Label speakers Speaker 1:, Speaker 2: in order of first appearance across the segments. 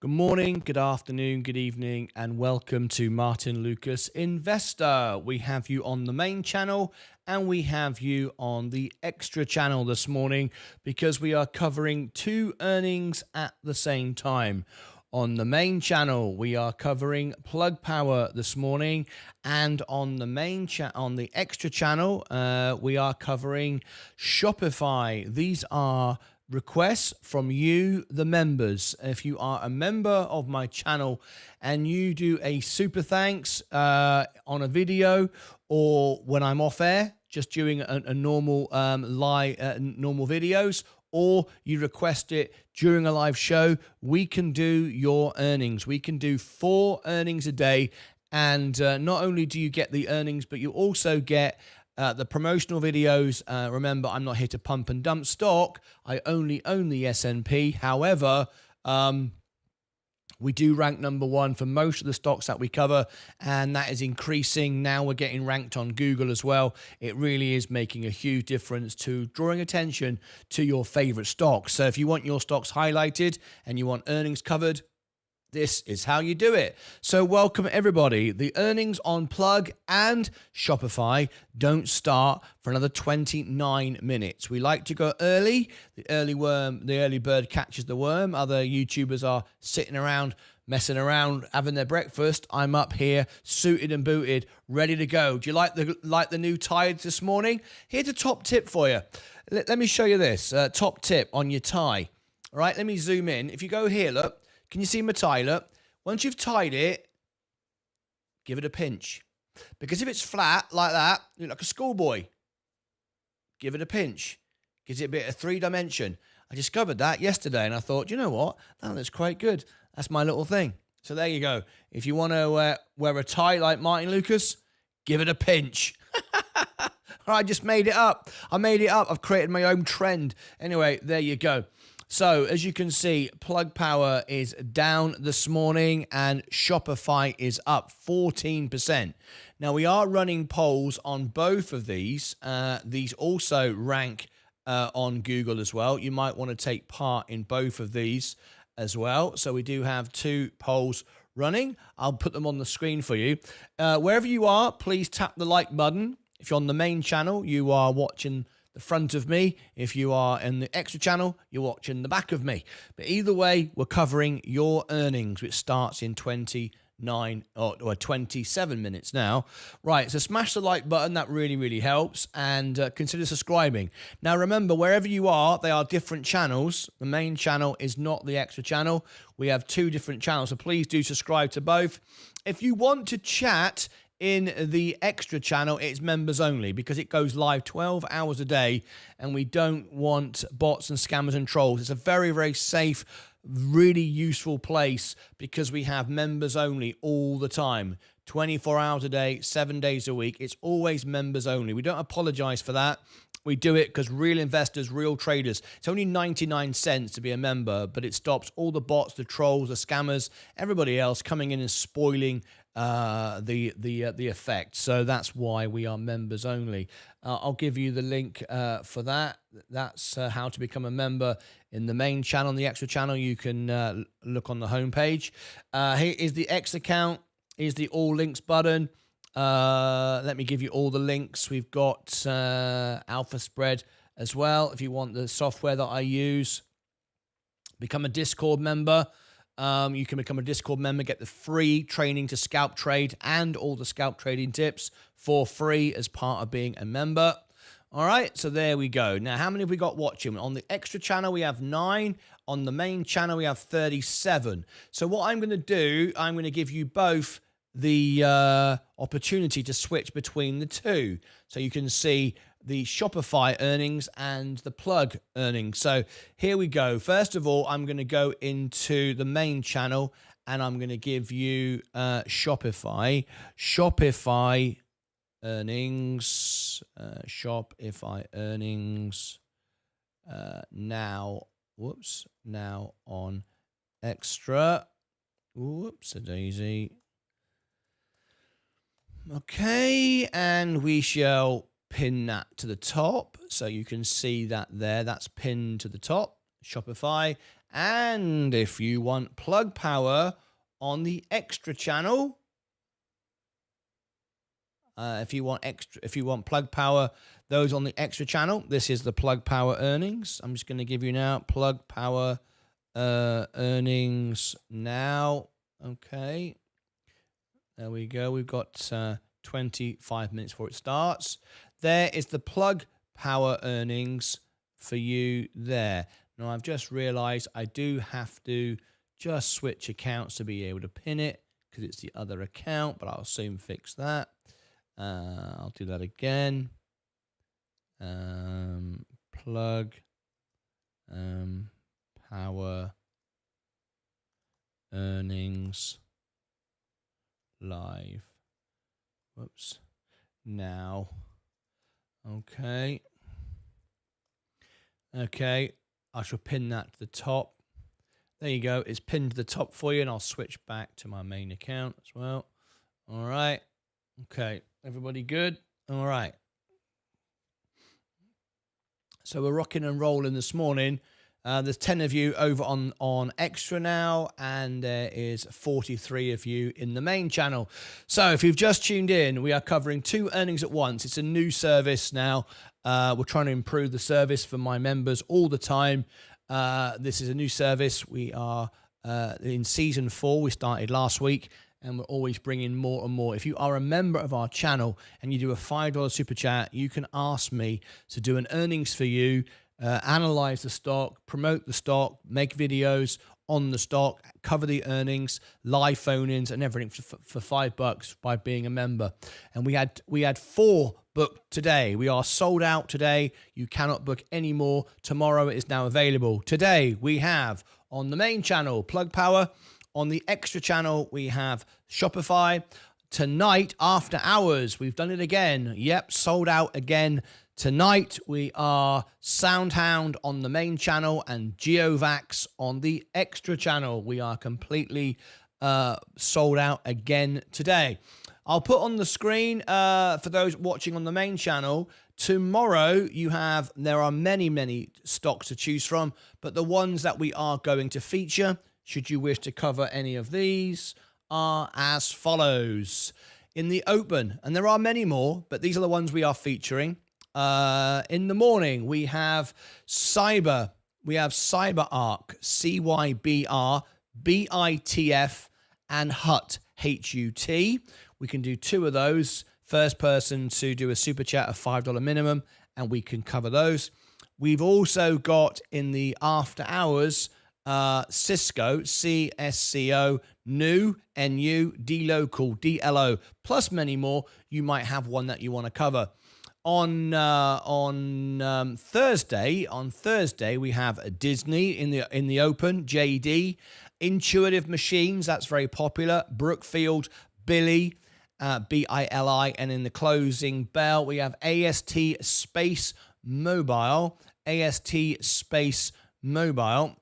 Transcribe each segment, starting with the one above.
Speaker 1: Good morning, good afternoon, good evening, and welcome to Martyn Lucas Investor. We have you on the main channel and we have you on the extra channel this morning because we are covering two earnings at the same time. On the main channel, we are covering Plug Power this morning, and on the extra channel, we are covering Shopify. These are requests from you, the members. If you are a member of my channel and you do a super thanks on a video or when I'm off air, just doing a normal normal videos, or you request it during a live show, we can do your earnings. We can do 4 earnings a day, and not only do you get the earnings, but you also get the promotional videos. Remember, I'm not here to pump and dump stock. I only own the S&P. However, we do rank number 1 for most of the stocks that we cover, and that is increasing. Now we're getting ranked on Google as well. It really is making a huge difference to drawing attention to your favorite stocks. So if you want your stocks highlighted and you want earnings covered, this is how you do it. So welcome everybody. The earnings on Plug and Shopify don't start for another 29 minutes. We like to go early. The early bird catches the worm. Other YouTubers are sitting around, messing around, having their breakfast. I'm up here, suited and booted, ready to go. Do you like the new tie this morning? Here's a top tip for you. Let me show you this. Top tip on your tie. All right, let me zoom in. If you go here, look. Can you see my tie? Look, once you've tied it, give it a pinch. Because if it's flat like that, you look like a schoolboy. Give it a pinch. Gives it a bit of 3-dimension. I discovered that yesterday and I thought, you know what? That looks quite good. That's my little thing. So there you go. If you want to wear a tie like Martyn Lucas, give it a pinch. I just made it up. I made it up. I've created my own trend. Anyway, there you go. So, as you can see, Plug Power is down this morning and Shopify is up 14%. Now, we are running polls on both of these. These also rank on Google as well. You might want to take part in both of these as well. So, we do have 2 polls running. I'll put them on the screen for you. Wherever you are, please tap the like button. If you're on the main channel, you are watching the front of me. If you are in the extra channel, you're watching the back of me. But either way, we're covering your earnings, which starts in 29 or 27 minutes now. Right, so smash the like button. That really, really helps. And consider subscribing. Now, remember, wherever you are, they are different channels. The main channel is not the extra channel. We have 2 different channels, so please do subscribe to both. If you want to chat in the extra channel, it's members only because it goes live 12 hours a day and we don't want bots and scammers and trolls. It's a very, very safe, really useful place because we have members only all the time. 24 hours a day, 7 days a week. It's always members only. We don't apologize for that. We do it because real investors, real traders, it's only 99 cents to be a member, but it stops all the bots, the trolls, the scammers, everybody else coming in and spoiling the effect. So that's why we are members only. I'll give you the link for that. That's how to become a member in the main channel. On the extra channel, you can look on the homepage. Here is the X account. Here's the all links button. Let me give you all the links. We've got Alpha Spread as well. If you want the software that I use, become a Discord member. You can become a Discord member, get the free training to scalp trade and all the scalp trading tips for free as part of being a member. All right, so there we go. Now, how many have we got watching? On the extra channel, we have 9. On the main channel, we have 37. So what I'm going to do, I'm going to give you both the opportunity to switch between the 2. So you can see the Shopify earnings and the Plug earnings. So here we go. First of all, I'm going to go into the main channel and I'm going to give you Shopify earnings, Shopify earnings now on extra. Whoops, a daisy. Okay, and we shall pin that to the top so you can see that there. That's pinned to the top. Shopify. And if you want plug power on the extra channel, if you want plug power, those on the extra channel, this is the plug power earnings. I'm just going to give you now plug power earnings now. Okay, there we go. We've got 25 minutes before it starts. There is the plug power earnings for you there. Now I've just realized I do have to just switch accounts to be able to pin it because it's the other account, but I'll soon fix that. I'll do that again. Plug power earnings live. Whoops. Now. Okay. Okay. I shall pin that to the top. There you go. It's pinned to the top for you, and I'll switch back to my main account as well. All right. Okay. Everybody good? All right. So we're rocking and rolling this morning. There's 10 of you over on Extra now, and there is 43 of you in the main channel. So if you've just tuned in, we are covering 2 earnings at once. It's a new service now. We're trying to improve the service for my members all the time. This is a new service. We are in season 4. We started last week, and we're always bringing more and more. If you are a member of our channel and you do a $5 super chat, you can ask me to do an earnings for you, analyze the stock, promote the stock, make videos on the stock, cover the earnings, live phone-ins, and everything for $5 by being a member. And we had 4 booked today. We are sold out today. You cannot book any more. Tomorrow it is now available. Today we have on the main channel Plug Power. On the extra channel, we have Shopify. Tonight, after hours, we've done it again. Yep, sold out again. Tonight, we are Soundhound on the main channel and GeoVax on the extra channel. We are completely sold out again today. I'll put on the screen for those watching on the main channel. Tomorrow, there are many stocks to choose from, but the ones that we are going to feature, should you wish to cover any of these, are as follows. In the open, and there are many more, but these are the ones we are featuring. In the morning, we have CyberArk, CYBR, BITF, and HUT, HUT. We can do 2 of those. First person to do a super chat of $5 minimum, and we can cover those. We've also got in the after hours, Cisco, CSCO, NU, NU, DLocal, DLO, plus many more. You might have one that you want to cover. On Thursday, we have Disney in the open, JD, Intuitive Machines, that's very popular, Brookfield, Billy, BILI, and in the closing bell, we have AST Space Mobile, AST Space Mobile.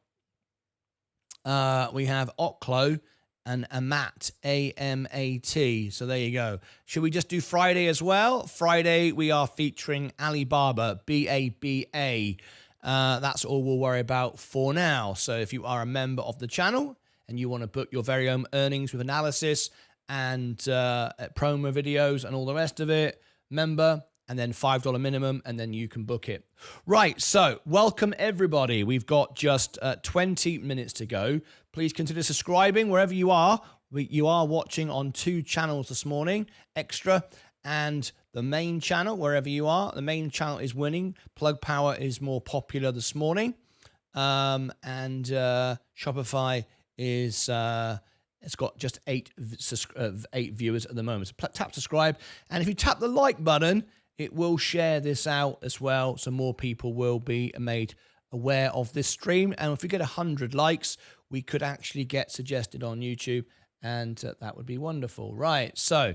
Speaker 1: We have Oklo and AMAT, AMAT. So there you go. Should we just do Friday as well? Friday, we are featuring Alibaba, BABA. That's all we'll worry about for now. So if you are a member of the channel and you want to book your very own earnings with analysis and promo videos and all the rest of it, member, and then $5 minimum, and then you can book it. Right, so welcome everybody. We've got just 20 minutes to go. Please consider subscribing wherever you are. You are watching on 2 channels this morning, Extra and the main channel, wherever you are. The main channel is winning. Plug Power is more popular this morning. And Shopify is... it's got just 8 viewers at the moment. So tap subscribe. And if you tap the like button, it will share this out as well, so more people will be made aware of this stream. And if we get 100 likes, we could actually get suggested on YouTube, and that would be wonderful. Right, so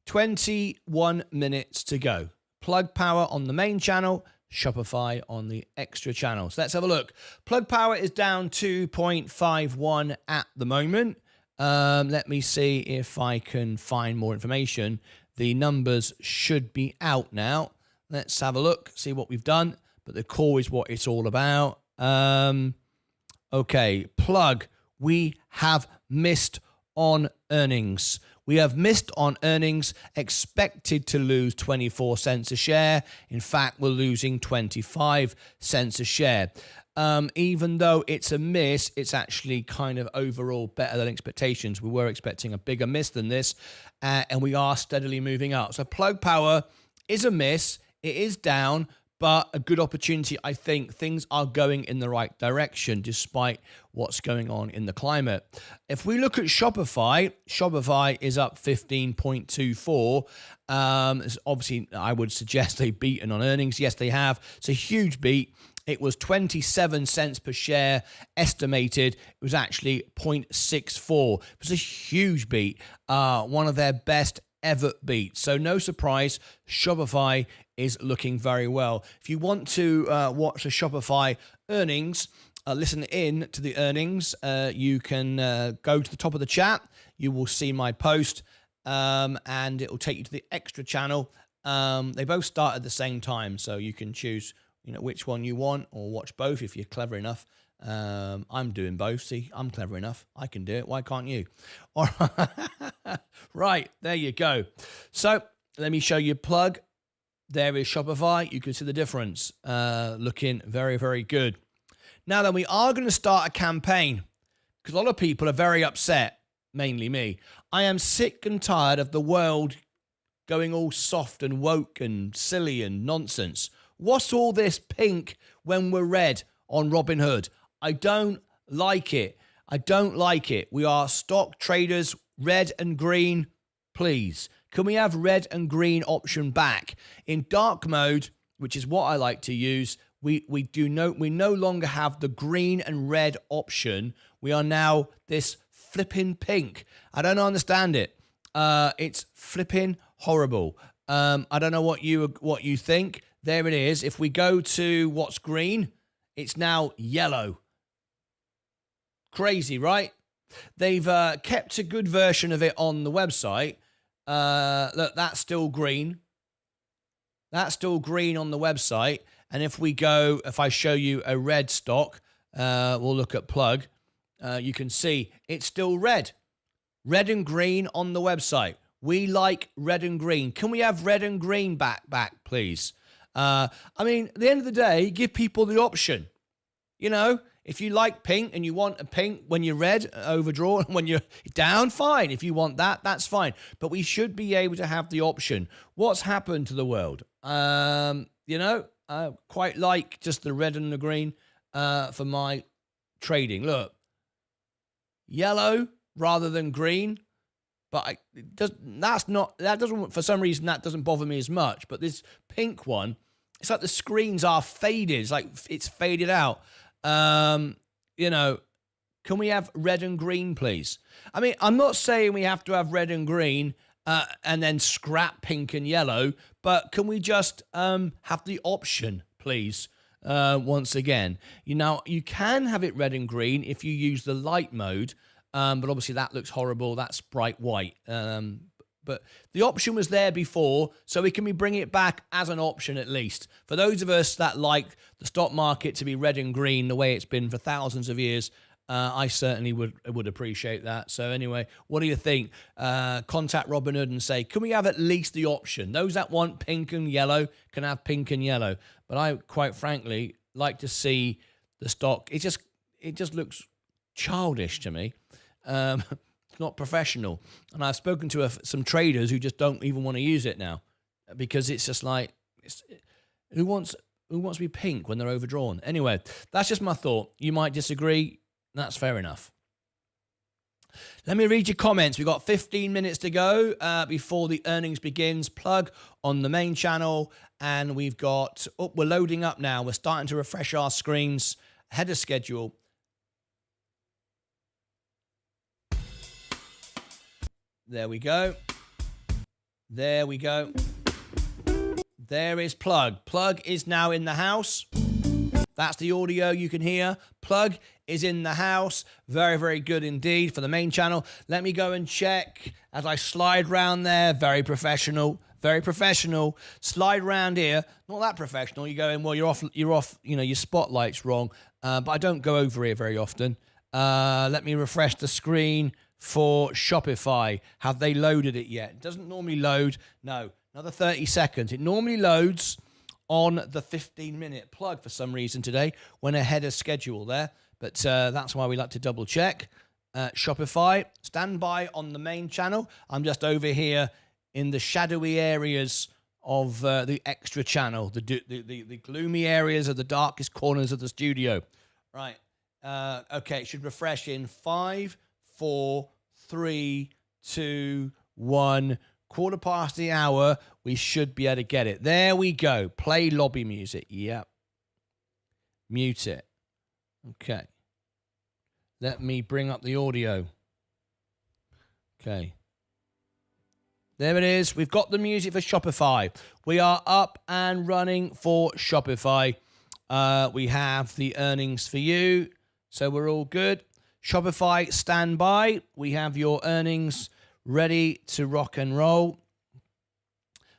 Speaker 1: 21 minutes to go. Plug Power on the main channel, Shopify on the extra channel. So let's have a look. Plug Power is down 2.51 at the moment. Let me see if I can find more information. The numbers should be out now. Let's have a look, see what we've done. But the core is what it's all about. Okay, Plug. We have missed on earnings. We have missed on earnings, expected to lose 24 cents a share. In fact, we're losing 25 cents a share. Even though it's a miss, it's actually kind of overall better than expectations. We were expecting a bigger miss than this, and we are steadily moving up. So Plug Power is a miss. It is down, but a good opportunity. I think things are going in the right direction despite what's going on in the climate. If we look at Shopify, Shopify is up 15.24. Obviously, I would suggest they've beaten on earnings. Yes, they have. It's a huge beat. It was 27 cents per share estimated. It was actually 0.64. It was a huge beat, one of their best ever beats. So no surprise, Shopify is looking very well. If you want to watch the Shopify earnings, listen in to the earnings, you can go to the top of the chat. You will see my post, and it will take you to the extra channel. They both start at the same time, so you can choose which one you want, or watch both if you're clever enough. I'm doing both. See, I'm clever enough. I can do it. Why can't you? All right. Right, there you go. So let me show you Plug. There is Shopify. You can see the difference. Looking very, very good. Now then, we are going to start a campaign because a lot of people are very upset, mainly me. I am sick and tired of the world going all soft and woke and silly and nonsense. What's all this pink when we're red on Robinhood? I don't like it. I don't like it. We are stock traders, red and green, please. Can we have red and green option back? In dark mode, which is what I like to use, we no longer have the green and red option. We are now this flipping pink. I don't understand it. It's flipping horrible. I don't know what you think. There it is. If we go to what's green, it's now yellow. Crazy, right? They've kept a good version of it on the website. Look, that's still green. That's still green on the website. And if I show you a red stock, we'll look at Plug. You can see it's still red. Red and green on the website. We like red and green. Can we have red and green back, please? I mean, at the end of the day, give people the option. If you like pink and you want a pink when you're red, overdrawn, when you're down, fine. If you want that, that's fine. But we should be able to have the option. What's happened to the world? I quite like just the red and the green for my trading. Look, yellow rather than green. But for some reason, that doesn't bother me as much. But this pink one, it's like the screens are faded. It's like it's faded out. Can we have red and green, please? I mean, I'm not saying we have to have red and green and then scrap pink and yellow, but can we just have the option, please? Once again, you can have it red and green if you use the light mode. But obviously that looks horrible. That's bright white. But the option was there before, so we bring it back as an option at least. For those of us that like the stock market to be red and green the way it's been for thousands of years, I certainly would appreciate that. So anyway, what do you think? Contact Robinhood and say, can we have at least the option? Those that want pink and yellow can have pink and yellow. But I, quite frankly, like to see the stock. It just looks childish to me. It's not professional. And I've spoken to some traders who just don't even want to use it now because it's just like, who wants to be pink when they're overdrawn? Anyway, that's just my thought. You might disagree. That's fair enough. Let me read your comments. We've got 15 minutes to go before the earnings begins. Plug on the main channel. And we're loading up now. We're starting to refresh our screens ahead of schedule. There we go. There we go. There is Plug. Plug is now in the house. That's the audio you can hear. Plug is in the house. Very, very good indeed for the main channel. Let me go and check as I slide round there. Very professional. Very professional. Slide round here. Not that professional. You go in, well, you're off, your spotlight's wrong. but I don't go over here very often. Let me refresh the screen for Shopify. Have they loaded it yet? It doesn't normally load. No, another 30 seconds. It normally loads on the 15-minute plug for some reason today. Went ahead of schedule there, but that's why we like to double check. Shopify, stand by on the main channel. I'm just over here in the shadowy areas of the extra channel, the gloomy areas of the darkest corners of the studio. Right. Okay, it should refresh in 5, 4, 3, 2, 1. Quarter past the hour, we should be able to get it. There we go. Play lobby music. Yep. Mute it. Okay. Let me bring up the audio. Okay. There it is. We've got the music for Shopify. We are up and running for Shopify. We have the earnings for you, so we're all good. Shopify, stand by. We have your earnings ready to rock and roll.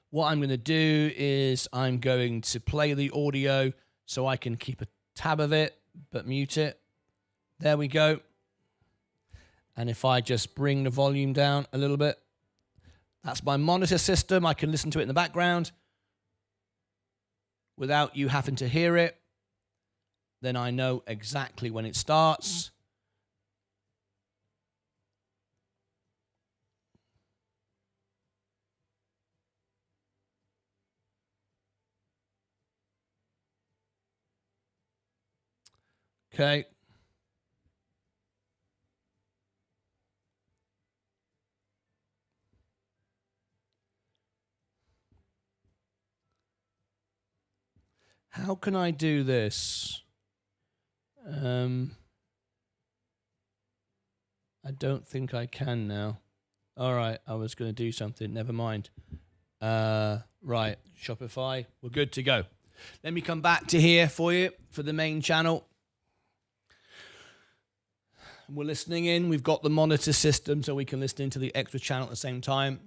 Speaker 1: What I'm going to do is I'm going to play the audio so I can keep a tab of it, but mute it. There we go. And if I just bring the volume down a little bit, that's my monitor system. I can listen to it in the background without you having to hear it. Then I know exactly when it starts. Okay. How can I do this? I don't think I can now. All right, I was going to do something. Never mind. Right, Shopify. We're good to go. Let me come back to here for you for the main channel. We're listening in. We've got the monitor system so we can listen into the extra channel at the same time.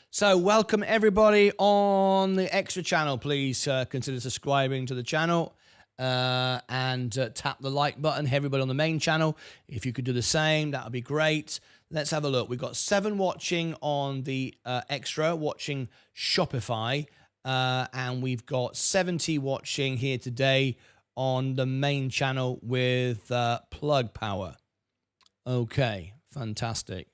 Speaker 1: So welcome everybody on the extra channel. Please consider subscribing to the channel and tap the like button. Everybody on the main channel, if you could do the same, that would be great. Let's have a look. We've got 7 watching on the extra, watching Shopify, and we've got 70 watching here today on the main channel with plug power. Okay, fantastic.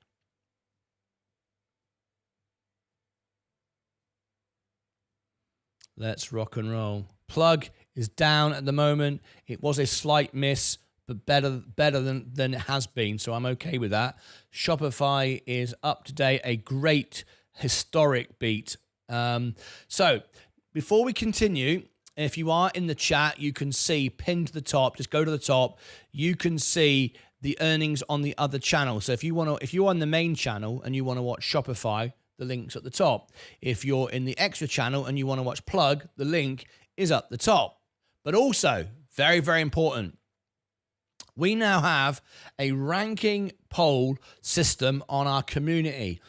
Speaker 1: Let's rock and roll. Plug is down at the moment. It was a slight miss, but better than it has been, so I'm okay with that. Shopify is up to date, a great historic beat. So before we continue, if you are in the chat, you can see pinned to the top. Just go to the top. You can see the earnings on the other channel. So if you're on the main channel and you want to watch Shopify, the link's at the top. If you're in the extra channel and you want to watch Plug, the link is at the top. But also, very, very important, we now have a ranking poll system on our community.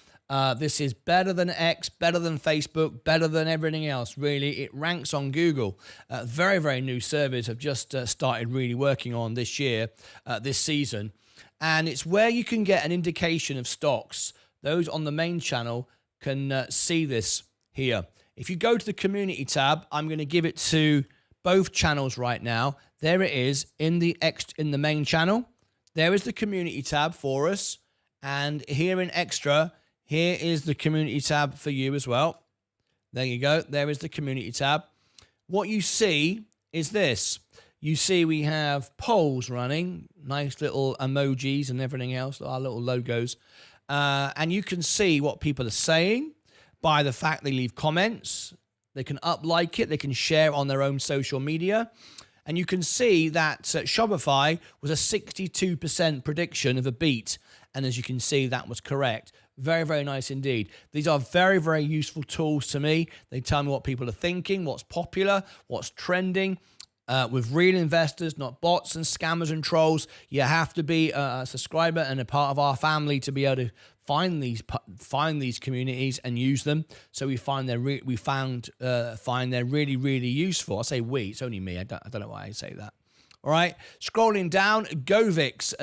Speaker 1: This is better than X, better than Facebook, better than everything else, really. It ranks on Google. Very, very new service have just started really working on this year, this season. And it's where you can get an indication of stocks. Those on the main channel can see this here. If you go to the community tab, I'm going to give it to both channels right now. There it is in the main channel. There is the community tab for us. And here in extra, here is the community tab for you as well. There you go. There is the community tab. What you see is this. You see we have polls running, nice little emojis and everything else, our little logos. And you can see what people are saying by the fact they leave comments. They can like it. They can share on their own social media. And you can see that Shopify was a 62% prediction of a beat. And as you can see, that was correct. Very, very nice indeed. These are very, very useful tools to me. They tell me what people are thinking, what's popular, what's trending. With real investors, not bots and scammers and trolls. You have to be a subscriber and a part of our family to be able to find these communities and use them. So we find they're really, really useful. I say we, it's only me. I don't know why I say that. All right, scrolling down, Govix,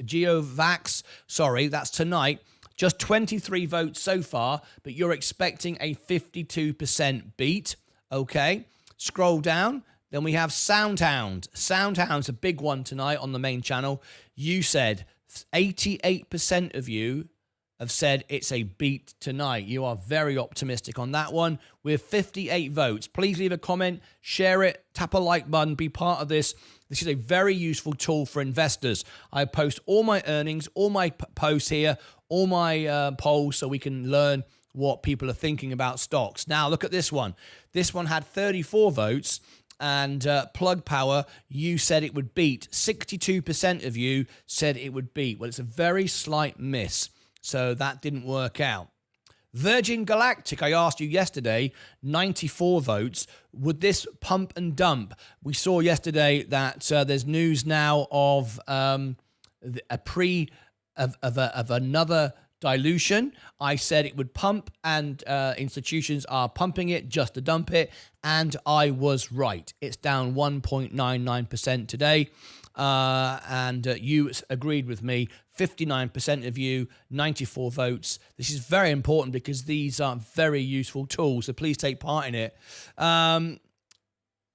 Speaker 1: Geovax, sorry, that's tonight. Just 23 votes so far, but you're expecting a 52% beat. Okay, scroll down. Then we have Soundhound. Soundhound's a big one tonight on the main channel. You said 88% of you have said it's a beat tonight. You are very optimistic on that one. With 58 votes. Please leave a comment, share it, tap a like button, be part of this. This is a very useful tool for investors. I post all my earnings, all my posts here, all my polls, so we can learn what people are thinking about stocks. Now, look at this one. This one had 34 votes. And Plug Power, you said it would beat. 62% of you said it would beat. Well, it's a very slight miss. So that didn't work out. Virgin Galactic, I asked you yesterday, 94 votes. Would this pump and dump? We saw yesterday that there's news now of another dilution. I said it would pump, and institutions are pumping it just to dump it, and I was right. It's down 1.99% today, and you agreed with me. 59% of you, 94 votes. This is very important because these are very useful tools, so please take part in it.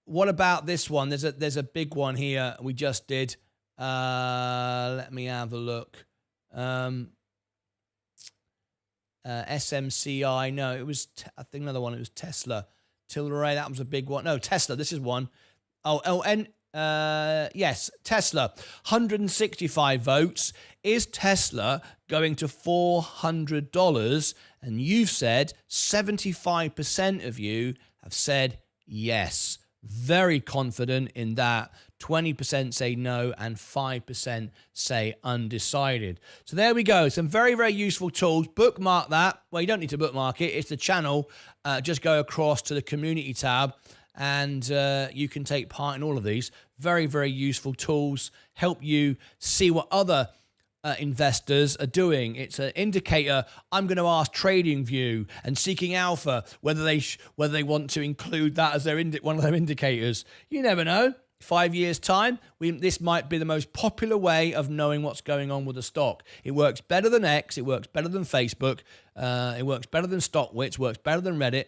Speaker 1: What about this one? There's a big one here we just did. Let me have a look. SMCI, no, it was, I think another one, it was Tesla. Tilray, that was a big one. No, Tesla, this is one. Yes, Tesla, 165 votes. Is Tesla going to $400? And you've said 75% of you have said yes. Very confident in that. 20% say no, and 5% say undecided. So there we go. Some very, very useful tools. Bookmark that. Well, you don't need to bookmark it. It's the channel. Just go across to the community tab, and you can take part in all of these. Very, very useful tools. Help you see what other investors are doing. It's an indicator. I'm going to ask TradingView and Seeking Alpha whether they want to include that as their one of their indicators. You never know. 5 years' time, this might be the most popular way of knowing what's going on with a stock. It works better than X. It works better than Facebook. It works better than StockWits. Works better than Reddit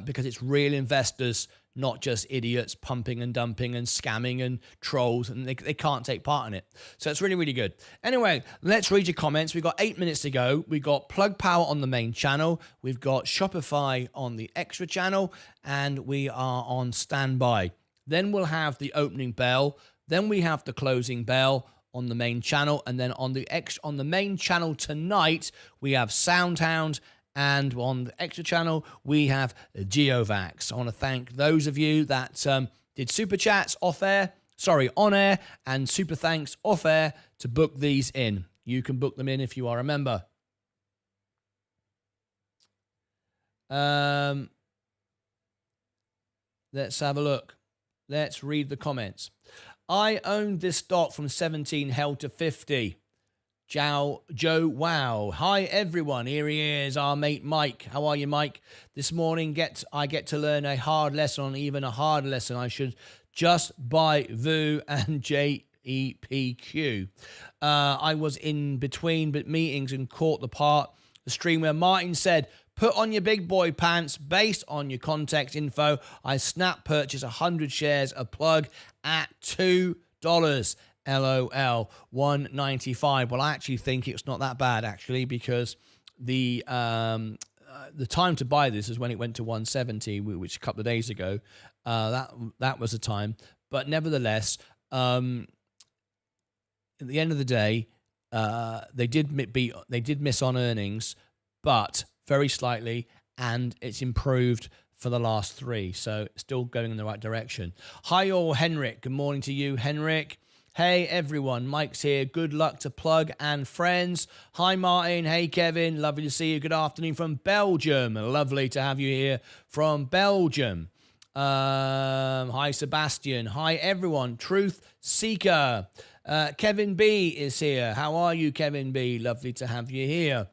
Speaker 1: because it's real investors, not just idiots pumping and dumping and scamming and trolls, and they can't take part in it. So it's really, really good. Anyway, let's read your comments. We've got 8 minutes to go. We've got Plug Power on the main channel. We've got Shopify on the extra channel, and we are on standby. Then we'll have the opening bell. Then we have the closing bell on the main channel. And then on the main channel tonight, we have Soundhound. And on the extra channel, we have Geovax. I want to thank those of you that did super chats on air, and super thanks off air to book these in. You can book them in if you are a member. Let's have a look. Let's read the comments. I owned this stock from 17, held to 50. Joe, wow. Hi, everyone. Here he is, our mate Mike. How are you, Mike? This morning, I get to learn a hard lesson on even a harder lesson. I should just buy VU and JEPQ. I was in between meetings and caught the stream where Martyn said, put on your big boy pants based on your contact info. I snap purchase 100 shares of Plug at $2. LOL, 195. Well, I actually think it's not that bad, actually, because the time to buy this is when it went to 170, which a couple of days ago. That was the time. But nevertheless, at the end of the day, they did miss on earnings, but very slightly, and it's improved for the last 3. So still going in the right direction. Hi, all, Henrik. Good morning to you, Henrik. Hey, everyone. Mike's here. Good luck to Plug and friends. Hi, Martyn. Hey, Kevin. Lovely to see you. Good afternoon from Belgium. Lovely to have you here from Belgium. Hi, Sebastian. Hi, everyone. Truth Seeker. Kevin B is here. How are you, Kevin B? Lovely to have you here.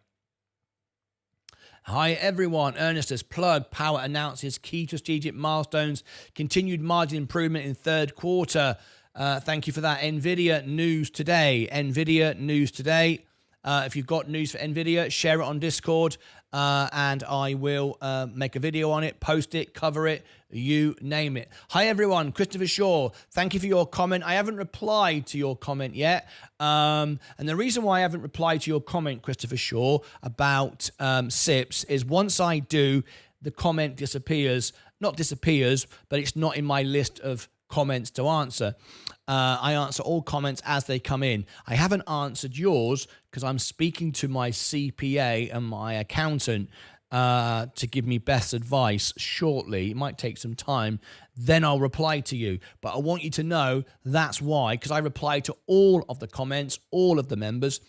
Speaker 1: Hi, everyone. Ernestus Plug Power announces key strategic milestones, continued margin improvement in third quarter. Thank you for that. NVIDIA news today. NVIDIA news today. If you've got news for NVIDIA, share it on Discord, and I will make a video on it, post it, cover it, you name it. Hi, everyone. Christopher Shaw, thank you for your comment. I haven't replied to your comment yet. And the reason why I haven't replied to your comment, Christopher Shaw, about SIPs is once I do, the comment disappears. Not disappears, but it's not in my list of comments to answer. I answer all comments as they come in. I haven't answered yours because I'm speaking to my CPA and my accountant to give me best advice shortly. It might take some time. Then I'll reply to you. But I want you to know that's why, because I reply to all of the comments, all of the members.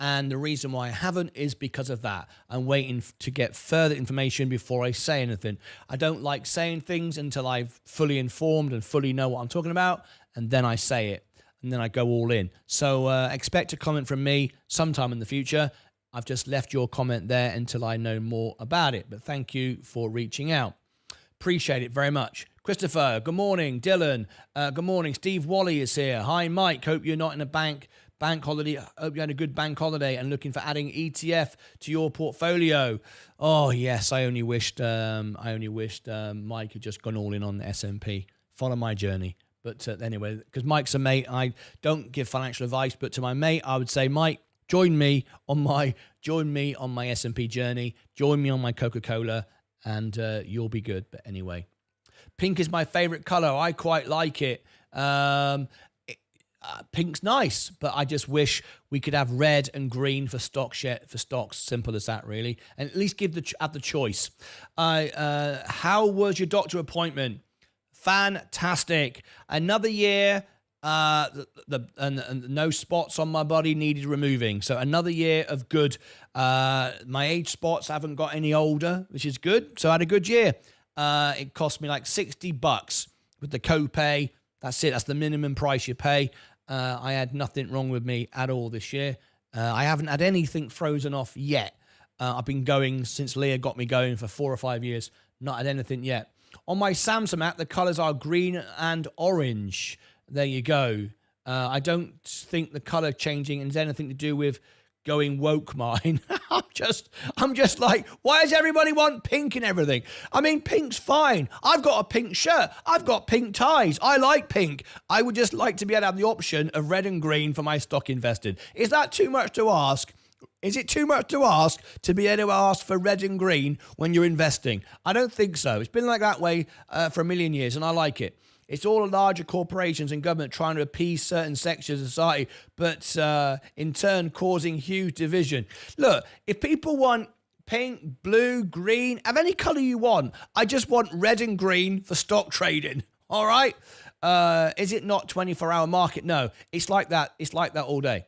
Speaker 1: And the reason why I haven't is because of that. I'm waiting to get further information before I say anything. I don't like saying things until I've fully informed and fully know what I'm talking about, and then I say it, and then I go all in. So expect a comment from me sometime in the future. I've just left your comment there until I know more about it. But thank you for reaching out. Appreciate it very much. Christopher, good morning. Dylan, good morning. Steve Wally is here. Hi, Mike. Hope you're not in a bank holiday. Hope you had a good bank holiday and looking for adding ETF to your portfolio. Oh yes, I only wished Mike had just gone all in on the S&P. Follow my journey. But anyway, because Mike's a mate, I don't give financial advice. But to my mate, I would say, Mike, join me on my S&P journey. Join me on my Coca-Cola, and you'll be good. But anyway, pink is my favorite color. I quite like it. Pink's nice, but I just wish we could have red and green for stocks. Simple as that, really. And at least have the choice. How was your doctor appointment? Fantastic. Another year. And no spots on my body needed removing. So another year of good. My age spots haven't got any older, which is good. So I had a good year. It cost me like $60 with the copay. That's it. That's the minimum price you pay. I had nothing wrong with me at all this year. I haven't had anything frozen off yet. I've been going since Leah got me going for 4 or 5 years. Not had anything yet. On my Samsung app, the colors are green and orange. There you go. I don't think the color changing has anything to do with going woke mine. I'm just like, why does everybody want pink and everything? I mean, pink's fine. I've got a pink shirt. I've got pink ties. I like pink. I would just like to be able to have the option of red and green for my stock invested. Is that too much to ask? Is it too much to ask to be able to ask for red and green when you're investing? I don't think so. It's been like that way for a million years, and I like it. It's all larger corporations and government trying to appease certain sections of society, but in turn causing huge division. Look, if people want pink, blue, green, have any color you want, I just want red and green for stock trading. All right? Is it not 24-hour market? No, it's like that. It's like that all day.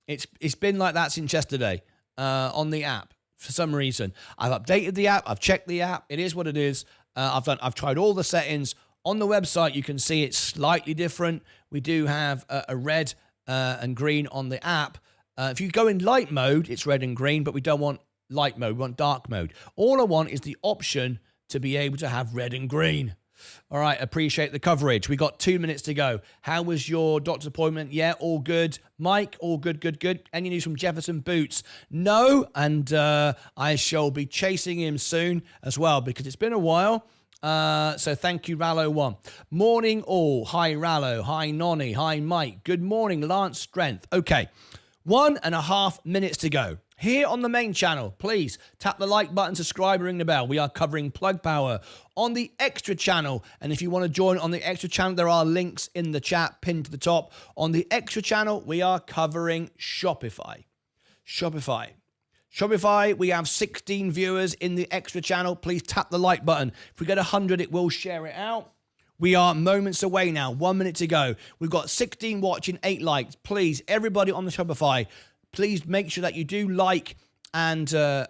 Speaker 1: It's been like that since yesterday on the app for some reason. I've updated the app. I've checked the app. It is what it is. I've tried all the settings. On the website, you can see it's slightly different. We do have a red and green on the app. If you go in light mode, it's red and green, but we don't want light mode. We want dark mode. All I want is the option to be able to have red and green. All right, appreciate the coverage. We got 2 minutes to go. How was your doctor's appointment? Yeah, all good. Mike, all good, good, good. Any news from Jefferson Boots? No, and I shall be chasing him soon as well because it's been a while. So thank you, Rallo1. Morning all. Hi, Rallo. Hi, Nonny. Hi, Mike. Good morning, Lance Strength. Okay, 1.5 minutes to go. Here on the main channel, please tap the like button, subscribe, and ring the bell. We are covering Plug Power on the extra channel. And if you want to join on the extra channel, there are links in the chat pinned to the top. On the extra channel, we are covering Shopify. Shopify, we have 16 viewers in the extra channel. Please tap the like button. If we get 100, it will share it out. We are moments away now. 1 minute to go. We've got 16 watching, 8 likes. Please, everybody on the Shopify, please make sure that you do like and as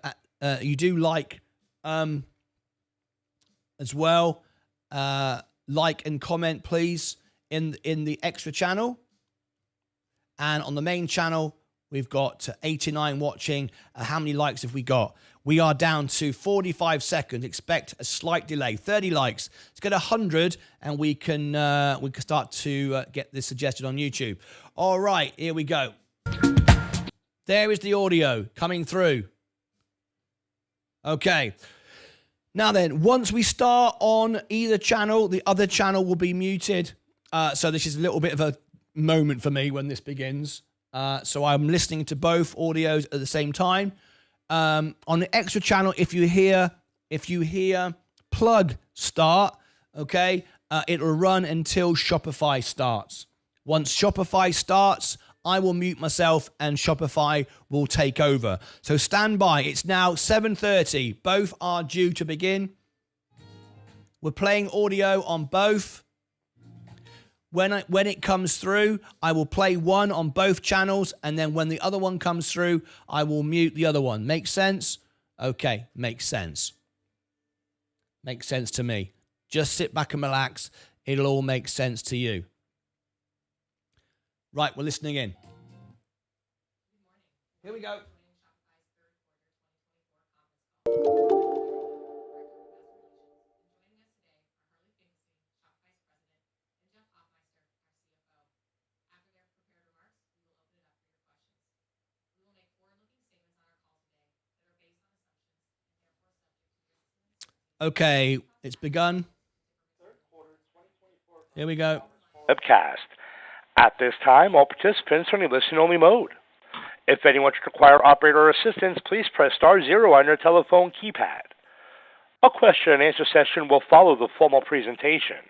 Speaker 1: well. Like and comment, please, in the extra channel. And on the main channel, we've got 89 watching. How many likes have we got? We are down to 45 seconds. Expect a slight delay. 30 likes. Let's get 100, and we can start to get this suggested on YouTube. All right, here we go. There is the audio coming through. Okay. Now then, once we start on either channel, the other channel will be muted. So this is a little bit of a moment for me when this begins. So I'm listening to both audios at the same time. On the extra channel, if you hear plug start, okay, it'll run until Shopify starts. Once Shopify starts, I will mute myself and Shopify will take over. So stand by. It's now 7:30. Both are due to begin. We're playing audio on both. When it comes through, I will play one on both channels, and then when the other one comes through, I will mute the other one. Make sense? Okay, makes sense. Makes sense to me. Just sit back and relax. It'll all make sense to you. Right, we're listening in. Here we go. Okay, it's begun. Here we go.
Speaker 2: Webcast. At this time, all participants are in listen-only mode. If anyone should require operator assistance, please press *0 on your telephone keypad. A question-and-answer session will follow the formal presentation.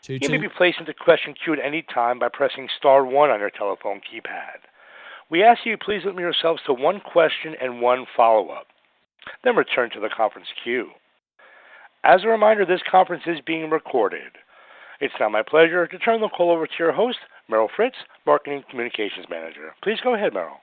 Speaker 2: You may be placed into question queue at any time by pressing *1 on your telephone keypad. We ask you please limit yourselves to one question and one follow-up. Then return to the conference queue. As a reminder, this conference is being recorded. It's now my pleasure to turn the call over to your host, Meryl Fritz, Marketing Communications Manager. Please go ahead, Meryl.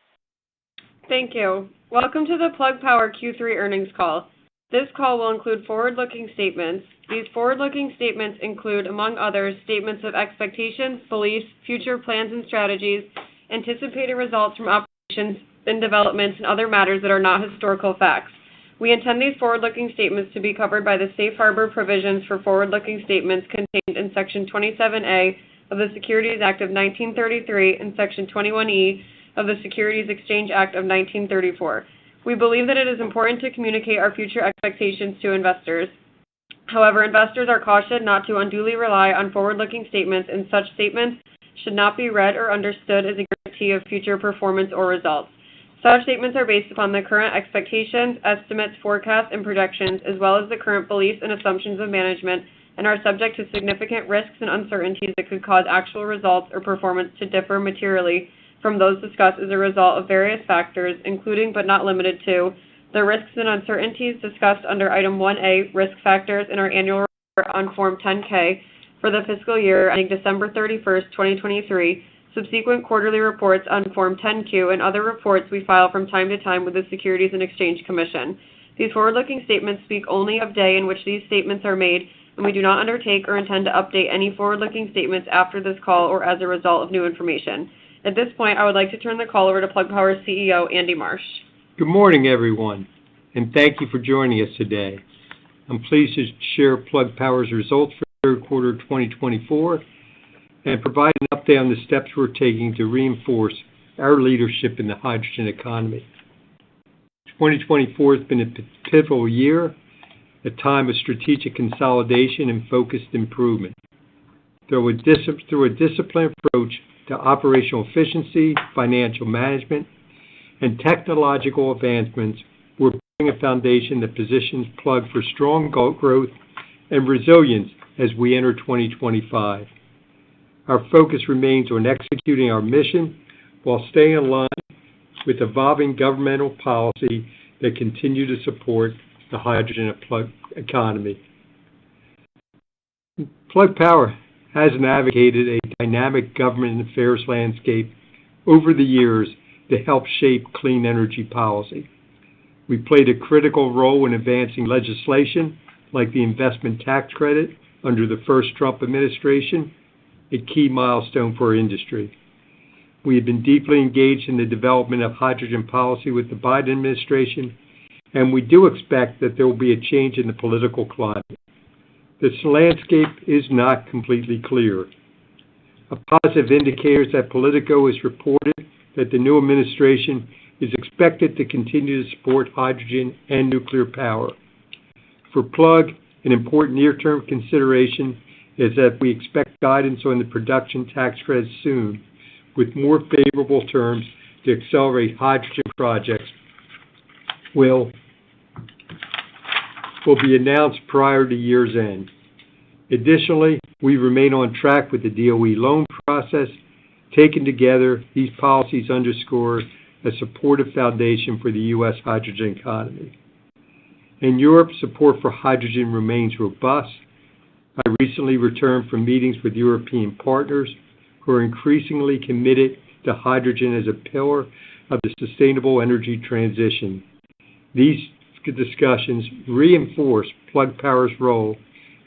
Speaker 3: Thank you. Welcome to the Plug Power Q3 earnings call. This call will include forward-looking statements. These forward-looking statements include, among others, statements of expectations, beliefs, future plans and strategies, anticipated results from operations and developments, and other matters that are not historical facts. We intend these forward-looking statements to be covered by the safe harbor provisions for forward-looking statements contained in Section 27A of the Securities Act of 1933 and Section 21E of the Securities Exchange Act of 1934. We believe that it is important to communicate our future expectations to investors. However, investors are cautioned not to unduly rely on forward-looking statements, and such statements should not be read or understood as a guarantee of future performance or results. Such statements are based upon the current expectations, estimates, forecasts, and projections, as well as the current beliefs and assumptions of management, and are subject to significant risks and uncertainties that could cause actual results or performance to differ materially from those discussed as a result of various factors, including but not limited to the risks and uncertainties discussed under Item 1A, Risk Factors, in our annual report on Form 10-K for the fiscal year ending December 31st, 2023, subsequent quarterly reports on Form 10-Q, and other reports we file from time to time with the Securities and Exchange Commission. These forward-looking statements speak only of the day in which these statements are made, and we do not undertake or intend to update any forward-looking statements after this call or as a result of new information. At this point, I would like to turn the call over to Plug Power's CEO, Andy Marsh.
Speaker 4: Good morning, everyone, and thank you for joining us today. I'm pleased to share Plug Power's results for third quarter 2024 and provide an update on the steps we're taking to reinforce our leadership in the hydrogen economy. 2024 has been a pivotal year, a time of strategic consolidation and focused improvement. Through a disciplined approach to operational efficiency, financial management, and technological advancements, we're building a foundation that positions Plug for strong growth and resilience as we enter 2025. Our focus remains on executing our mission while staying aligned with evolving governmental policy that continue to support the hydrogen economy. Plug Power has navigated a dynamic government affairs landscape over the years to help shape clean energy policy. We played a critical role in advancing legislation like the investment tax credit under the first Trump administration, a key milestone for our industry. we have been deeply engaged in the development of hydrogen policy with the Biden administration, and we do expect that there will be a change in the political climate. This landscape is not completely clear. A positive indicator is that Politico has reported that the new administration is expected to continue to support hydrogen and nuclear power. For Plug, an important near-term consideration is that we expect guidance on the production tax credit soon, with more favorable terms to accelerate hydrogen projects will be announced prior to year's end. Additionally, we remain on track with the DOE loan process. Taken together, these policies underscore a supportive foundation for the U.S. hydrogen economy. In Europe, support for hydrogen remains robust. I recently returned from meetings with European partners who are increasingly committed to hydrogen as a pillar of the sustainable energy transition. These discussions reinforce Plug Power's role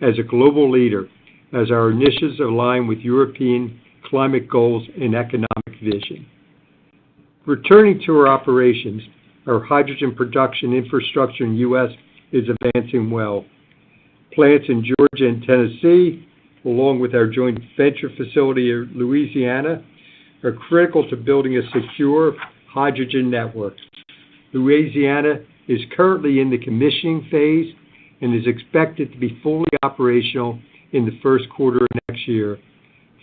Speaker 4: as a global leader as our initiatives align with European climate goals and economic vision. Returning to our operations, our hydrogen production infrastructure in the U.S. is advancing well. Plants in Georgia and Tennessee, along with our joint venture facility in Louisiana, are critical to building a secure hydrogen network. Louisiana is currently in the commissioning phase and is expected to be fully operational in the first quarter of next year,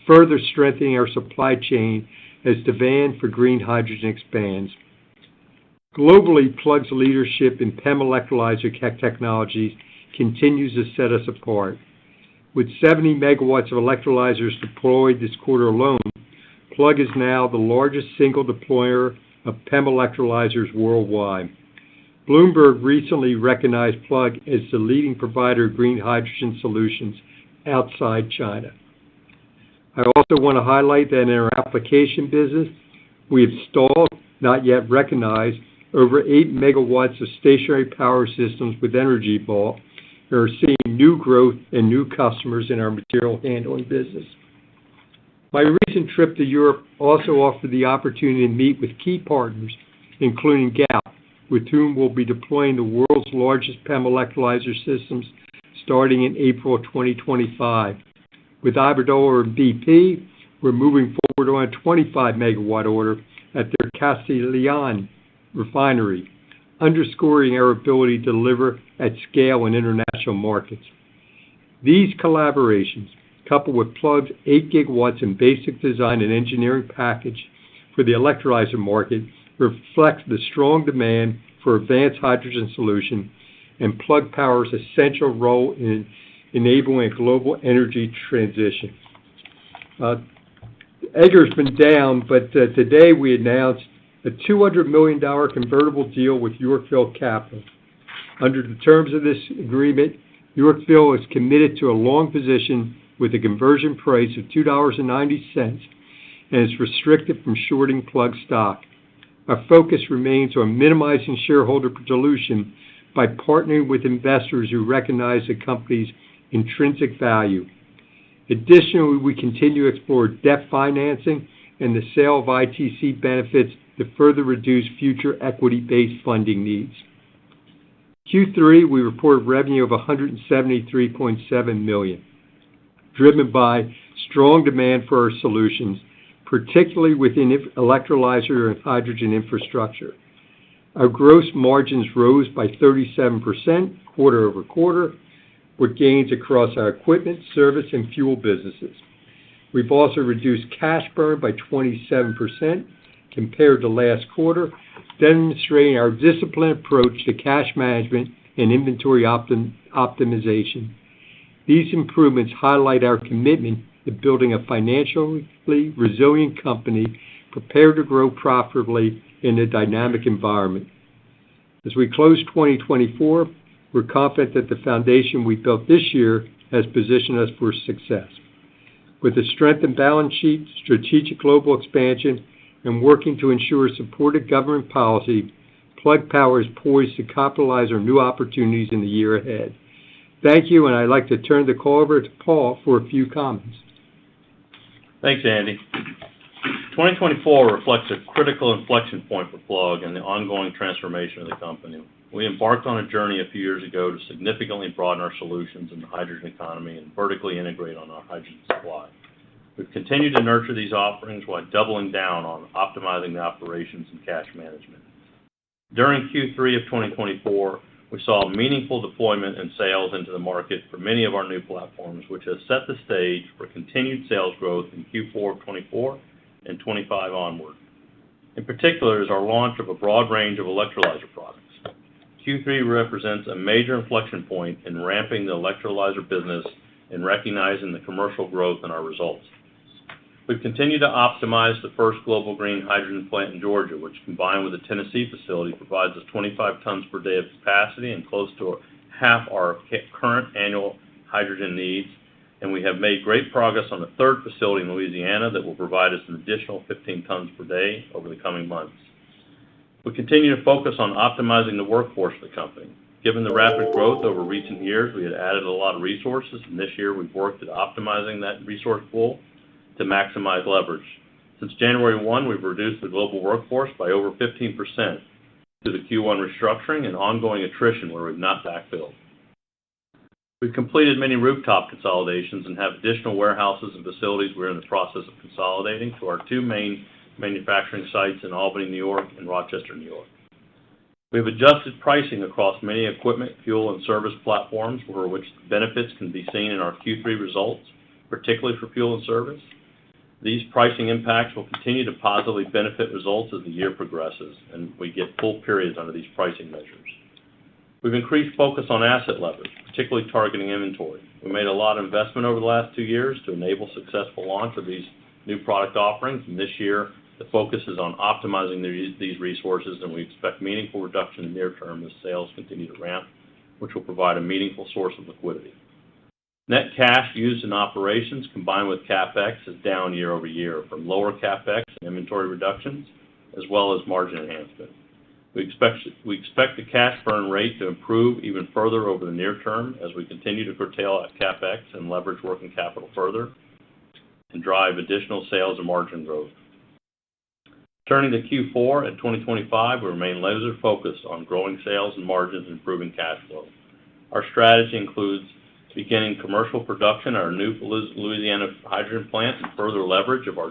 Speaker 4: further strengthening our supply chain as demand for green hydrogen expands. Globally, Plug's leadership in PEM electrolyzer technologies continues to set us apart. With 70 megawatts of electrolyzers deployed this quarter alone, Plug is now the largest single deployer of PEM electrolyzers worldwide. Bloomberg recently recognized Plug as the leading provider of green hydrogen solutions outside China. I also want to highlight that in our application business, we have installed, not yet recognized, over 8 megawatts of stationary power systems with Energy Vault and are seeing new growth and new customers in our material handling business. My recent trip to Europe also offered the opportunity to meet with key partners, including Galp, with whom we'll be deploying the world's largest PEM electrolyzer systems starting in April 2025. With Iberdrola and BP, we're moving forward on a 25-megawatt order at their Castellón refinery, underscoring our ability to deliver at scale in international markets. These collaborations, coupled with Plug's 8 gigawatts in basic design and engineering package for the electrolyzer market, reflects the strong demand for advanced hydrogen solution and Plug Power's essential role in enabling a global energy transition. Egger's been down, but today we announced a $200 million convertible deal with Yorkville Capital. Under the terms of this agreement, Yorkville is committed to a long position with a conversion price of $2.90 and is restricted from shorting Plug stock. Our focus remains on minimizing shareholder dilution by partnering with investors who recognize the company's intrinsic value. Additionally, we continue to explore debt financing and the sale of ITC benefits to further reduce future equity-based funding needs. Q3, we reported revenue of $173.7 million, driven by strong demand for our solutions, particularly within electrolyzer and hydrogen infrastructure. Our gross margins rose by 37% quarter over quarter, with gains across our equipment, service, and fuel businesses. We've also reduced cash burn by 27% compared to last quarter, demonstrating our disciplined approach to cash management and inventory optimization. These improvements highlight our commitment to building a financially resilient company prepared to grow profitably in a dynamic environment. As we close 2024, we're confident that the foundation we built this year has positioned us for success. With a strengthened balance sheet, strategic global expansion, and working to ensure supported government policy, Plug Power is poised to capitalize on new opportunities in the year ahead. Thank you, and I'd like to turn the call over to Paul for a few comments.
Speaker 5: Thanks, Andy. 2024 reflects a critical inflection point for Plug and the ongoing transformation of the company. We embarked on a journey a few years ago to significantly broaden our solutions in the hydrogen economy and vertically integrate on our hydrogen supply. We've continued to nurture these offerings while doubling down on optimizing the operations and cash management. During Q3 of 2024, we saw meaningful deployment and sales into the market for many of our new platforms, which has set the stage for continued sales growth in Q4 of 24 and 25 onward. In particular is our launch of a broad range of electrolyzer products. Q3 represents a major inflection point in ramping the electrolyzer business and recognizing the commercial growth in our results. We've continued to optimize the first global green hydrogen plant in Georgia, which combined with the Tennessee facility provides us 25 tons per day of capacity and close to half our current annual hydrogen needs. And we have made great progress on the third facility in Louisiana that will provide us an additional 15 tons per day over the coming months. We continue to focus on optimizing the workforce of the company. Given the rapid growth over recent years, we had added a lot of resources, and this year we've worked at optimizing that resource pool to maximize leverage. Since January 1, we've reduced the global workforce by over 15% through the Q1 restructuring and ongoing attrition where we've not backfilled. We've completed many rooftop consolidations and have additional warehouses and facilities we're in the process of consolidating to our two main manufacturing sites in Albany, New York, and Rochester, New York. We have adjusted pricing across many equipment, fuel, and service platforms for which benefits can be seen in our Q3 results, particularly for fuel and service. These pricing impacts will continue to positively benefit results as the year progresses, and we get full periods under these pricing measures. We've increased focus on asset leverage, particularly targeting inventory. We made a lot of investment over the last 2 years to enable successful launch of these new product offerings, and this year the focus is on optimizing these resources, and we expect meaningful reduction in the near term as sales continue to ramp, which will provide a meaningful source of liquidity. Net cash used in operations combined with CapEx is down year over year from lower CapEx and inventory reductions, as well as margin enhancement. We expect the cash burn rate to improve even further over the near term as we continue to curtail CapEx and leverage working capital further and drive additional sales and margin growth. Turning to Q4 and 2025, we remain laser focused on growing sales and margins and improving cash flow. Our strategy includes beginning commercial production at our new Louisiana hydrogen plant and further leverage of our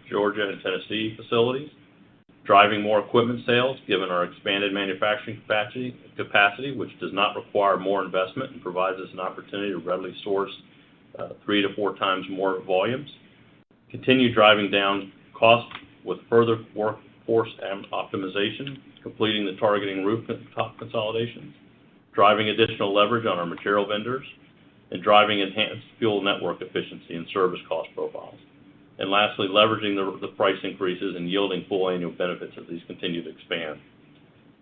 Speaker 5: Georgia and Tennessee facilities, driving more equipment sales given our expanded manufacturing capacity, which does not require more investment and provides us an opportunity to readily source 3 to 4 times more volumes, continue driving down costs with further workforce optimization, completing the targeting rooftop consolidations, driving additional leverage on our material vendors, and driving enhanced fuel network efficiency and service cost profiles. And lastly, leveraging the price increases and yielding full annual benefits as these continue to expand.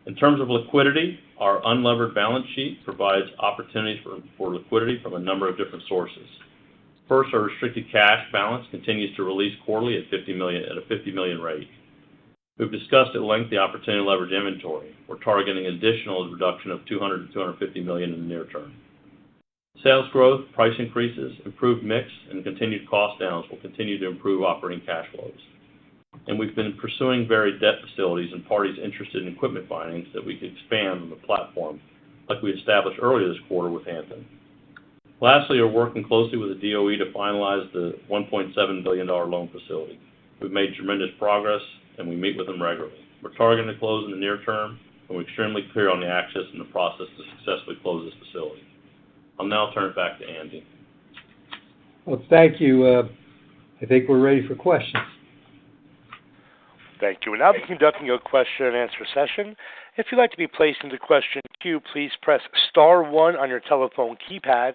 Speaker 5: In terms of liquidity, our unlevered balance sheet provides opportunities for liquidity from a number of different sources. First, our restricted cash balance continues to release quarterly at $50 million rate. We've discussed at length the opportunity to leverage inventory. We're targeting an additional reduction of $200 to $250 million in the near term. Sales growth, price increases, improved mix, and continued cost downs will continue to improve operating cash flows. And we've been pursuing varied debt facilities and parties interested in equipment finance that we could expand on the platform, like we established earlier this quarter with Hampton. Lastly, we're working closely with the DOE to finalize the $1.7 billion loan facility. We've made tremendous progress, and we meet with them regularly. We're targeting to close in the near term, and we're extremely clear on the access and the process to successfully close this facility. I'll now turn it back to Andy.
Speaker 4: Well, thank you. I think we're ready for questions.
Speaker 2: Thank you. We'll now be conducting a question and answer session. If you'd like to be placed into question queue, please press star 1 on your telephone keypad.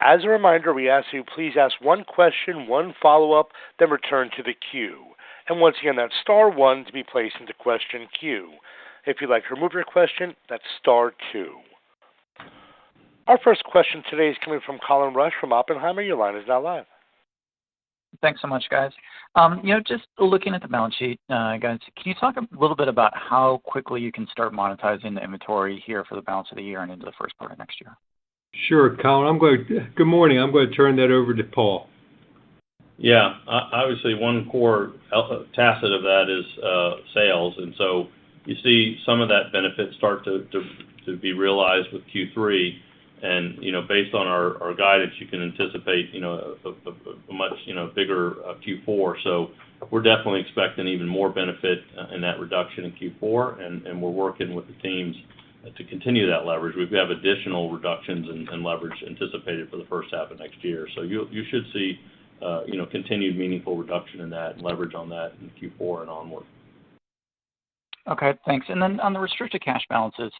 Speaker 2: As a reminder, we ask you please ask one question, one follow-up, then return to the queue. And once again, that's star 1 to be placed into question queue. If you'd like to remove your question, that's star 2. Our first question today is coming from Colin Rusch from Oppenheimer. Your line is now live.
Speaker 6: Thanks so much, guys. Just looking at the balance sheet, guys, can you talk a little bit about how quickly you can start monetizing the inventory here for the balance of the year and into the first part of next year?
Speaker 4: Sure, Colin. Good morning. I'm going to turn that over to Paul.
Speaker 5: Yeah, obviously one core tacit of that is sales, and so you see some of that benefit start to be realized with Q3, and based on our guidance, you can anticipate a much bigger Q4. So we're definitely expecting even more benefit in that reduction in Q4, and we're working with the teams to continue that leverage. We have additional reductions in leverage anticipated for the first half of next year. So you should see continued meaningful reduction in that and leverage on that in Q4 and onward.
Speaker 6: Okay, thanks. And then on the restricted cash balances,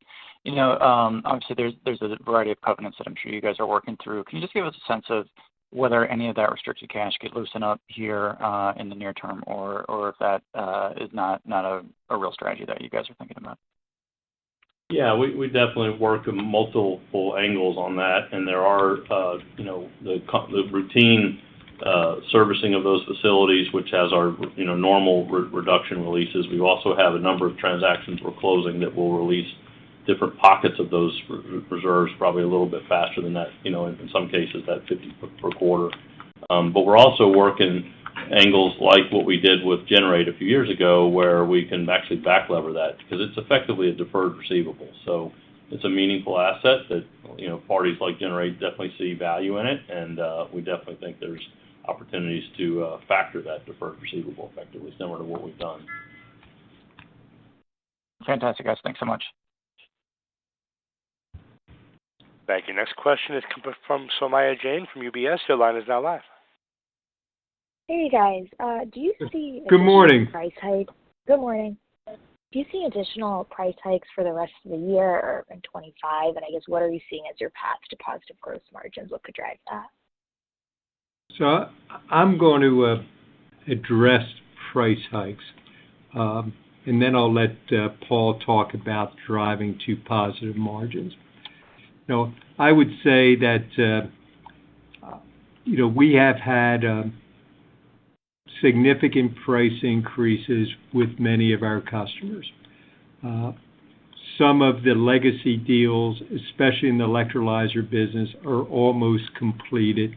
Speaker 6: obviously there's a variety of covenants that I'm sure you guys are working through. Can you just give us a sense of whether any of that restricted cash could loosen up here in the near term, or if that is not a real strategy that you guys are thinking about?
Speaker 5: Yeah, we definitely work on multiple angles on that, and there are the routine servicing of those facilities, which has our normal reduction releases. We also have a number of transactions we're closing that will release different pockets of those reserves, probably a little bit faster than that. In some cases that 50 per quarter. But we're also working angles like what we did with Generate a few years ago, where we can actually back lever that because it's effectively a deferred receivable. So it's a meaningful asset that parties like Generate definitely see value in it, and we definitely think there's opportunities to factor that deferred receivable effectively, similar to what we've done.
Speaker 6: Fantastic, guys. Thanks so much.
Speaker 2: Thank you. Next question is coming from Somaya Jain from UBS. Your line is now live.
Speaker 7: Hey guys, do you see
Speaker 4: Good morning.
Speaker 7: Price hikes? Good morning. Do you see additional price hikes for the rest of the year or in 25? And I guess what are you seeing as your path to positive gross margins? What could drive that?
Speaker 4: So I'm going to address price hikes, and then I'll let Paul talk about driving to positive margins. I would say that we have had significant price increases with many of our customers. Some of the legacy deals, especially in the electrolyzer business, are almost completed,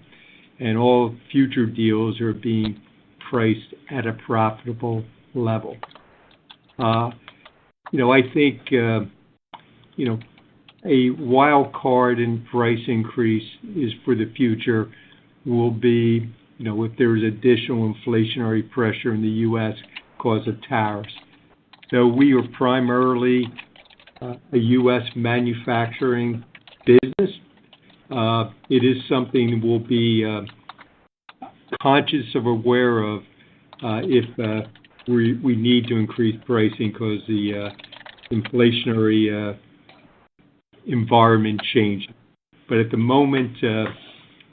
Speaker 4: and all future deals are being priced at a profitable level. I think, a wild card in price increase is for the future will be, if there's additional inflationary pressure in the U.S. because of tariffs. So we are primarily a U.S. manufacturing business. It is something we'll be conscious of, aware of, if we need to increase pricing because the inflationary environment changed. But at the moment,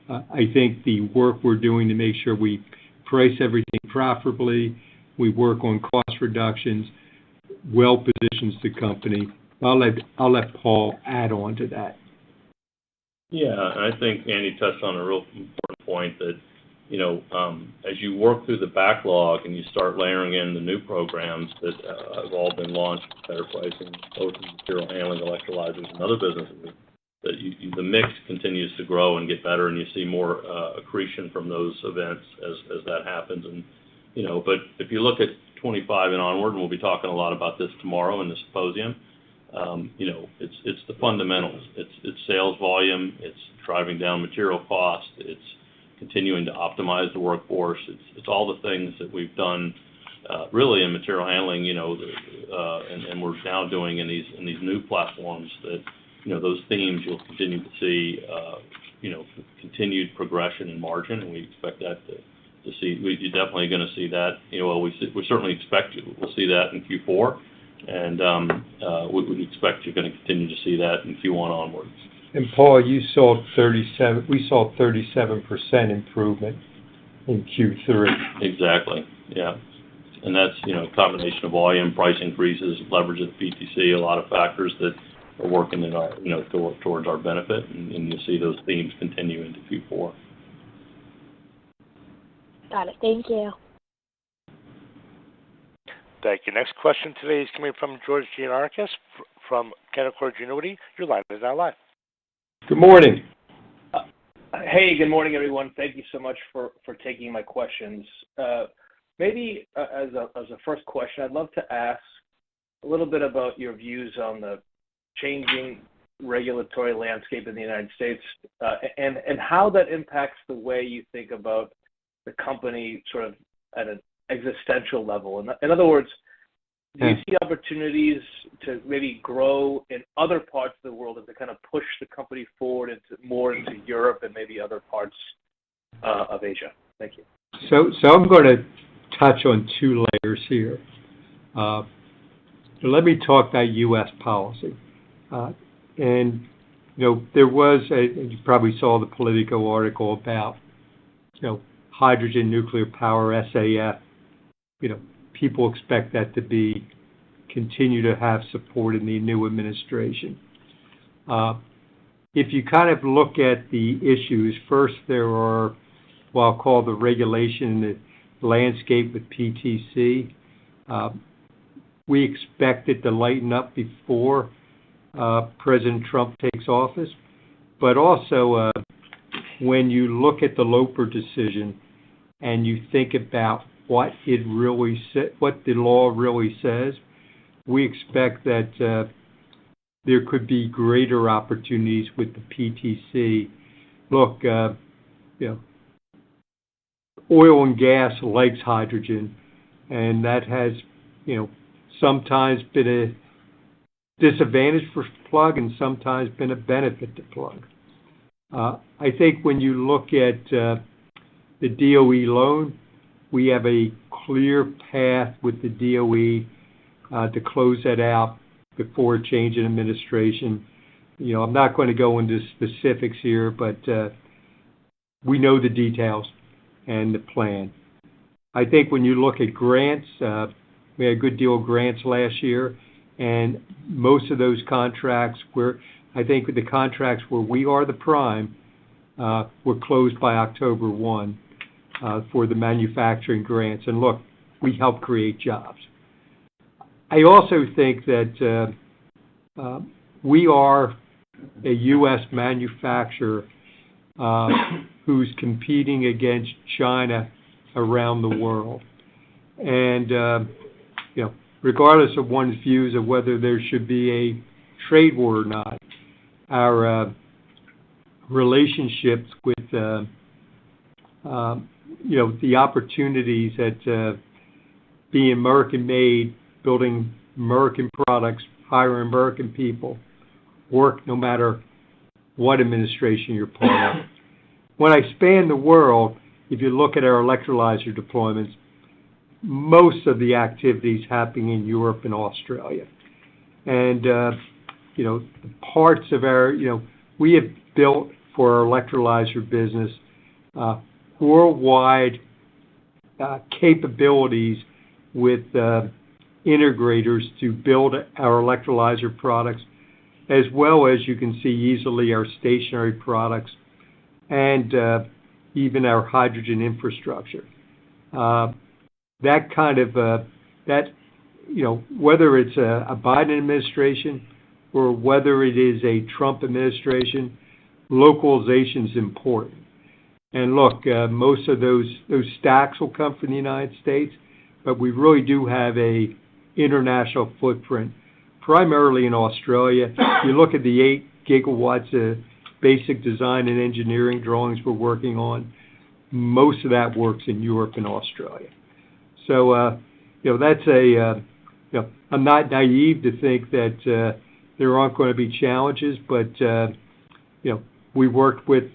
Speaker 4: I think the work we're doing to make sure we price everything profitably, we work on cost reductions, well positions the company. I'll let Paul add on to that.
Speaker 5: Yeah, and I think Andy touched on a real important point that, as you work through the backlog and you start layering in the new programs that have all been launched, better pricing, both in material handling, electrolyzers, and other businesses, that the mix continues to grow and get better, and you see more accretion from those events as that happens. And but if you look at 25 and onward, and we'll be talking a lot about this tomorrow in the symposium, it's the fundamentals. It's sales volume. It's driving down material cost. It's continuing to optimize the workforce. It's all the things that we've done really in material handling, and we're now doing in these new platforms that. Those themes you'll continue to see, continued progression in margin, and we expect that to see. You're definitely going to see that. We certainly expect we'll see that in Q4, and we expect you're going to continue to see that in Q1 onwards.
Speaker 4: And Paul, we saw 37% improvement in Q3.
Speaker 5: Exactly. Yeah, and that's a combination of volume, price increases, leverage of the PTC, a lot of factors that are working in our, towards our benefit, and you'll see those themes continue into Q4.
Speaker 7: Got it. Thank you.
Speaker 2: Thank you. Next question today is coming from George Gianarikas from Canaccord Genuity. Your line is now live.
Speaker 4: Good morning.
Speaker 8: Hey, good morning, everyone. Thank you so much for taking my questions. Maybe as a first question, I'd love to ask a little bit about your views on the changing regulatory landscape in the United States and how that impacts the way you think about the company sort of at an existential level. In other words, do you see opportunities to maybe grow in other parts of the world and to kind of push the company forward more into Europe and maybe other parts of Asia? Thank you.
Speaker 4: So I'm going to touch on two layers here. Let me talk about U.S. policy. And, there was, you probably saw the Politico article about, hydrogen nuclear power, SAF. People expect that to continue to have support in the new administration. If you kind of look at the issues, first there are what I'll call the regulation, the landscape with PTC. We expect it to lighten up before President Trump takes office. But also, when you look at the Loper decision and you think about what the law really says, we expect that there could be greater opportunities with the PTC. Look, oil and gas likes hydrogen, and that has, sometimes been a disadvantage for Plug and sometimes been a benefit to Plug. I think when you look at the DOE loan, we have a clear path with the DOE to close that out before a change in administration. I'm not going to go into specifics here, but we know the details and the plan. I think when you look at grants, we had a good deal of grants last year, and most of those contracts I think the contracts where we are the prime were closed by October 1 for the manufacturing grants. And look, we help create jobs. I also think that we are a U.S. manufacturer who's competing against China around the world. And, regardless of one's views of whether there should be a trade war or not, our relationships with, the opportunities that being American-made, building American products, hiring American people, work no matter what administration you're part of. When I span the world, if you look at our electrolyzer deployments, most of the activities happening in Europe and Australia. And, the parts of our, we have built for our electrolyzer business worldwide capabilities with integrators to build our electrolyzer products, as well as you can see easily our stationary products and even our hydrogen infrastructure. That kind of, whether it's a Biden administration or whether it is a Trump administration, localization is important. And look, most of those stacks will come from the United States, but we really do have a international footprint, primarily in Australia. You look at the 8 gigawatts of basic design and engineering drawings we're working on, most of that works in Europe and Australia. So, that's I'm not naive to think that there aren't going to be challenges, but, we worked with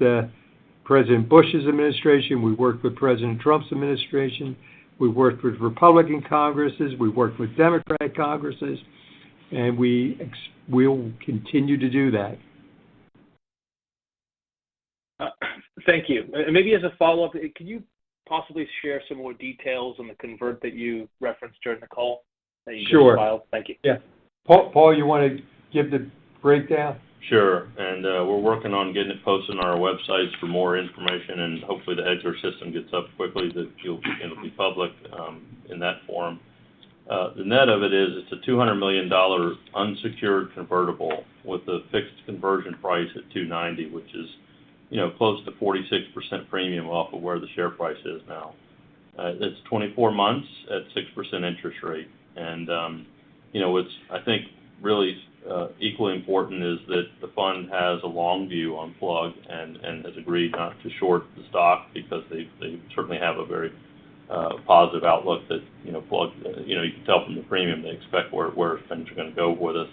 Speaker 4: President Bush's administration, we worked with President Trump's administration, we worked with Republican Congresses, we worked with Democratic Congresses, and we'll continue to do that.
Speaker 8: Thank you. And maybe as a follow-up, can you possibly share some more details on the convert that you referenced during the call that you
Speaker 4: Sure.
Speaker 8: just filed? Thank you.
Speaker 4: Yeah. Paul, you want to give the breakdown?
Speaker 5: Sure, and we're working on getting it posted on our websites for more information, and hopefully the EDGAR system gets up quickly that it'll be public in that form. The net of it is it's a $200 million unsecured convertible with a fixed conversion price at $290, which is close to 46% premium off of where the share price is now. It's 24 months at 6% interest rate. And, what's, I think, really equally important is that the fund has a long view on Plug and has agreed not to short the stock because they certainly have a very positive outlook that, Plug, you can tell from the premium they expect where things are going to go with us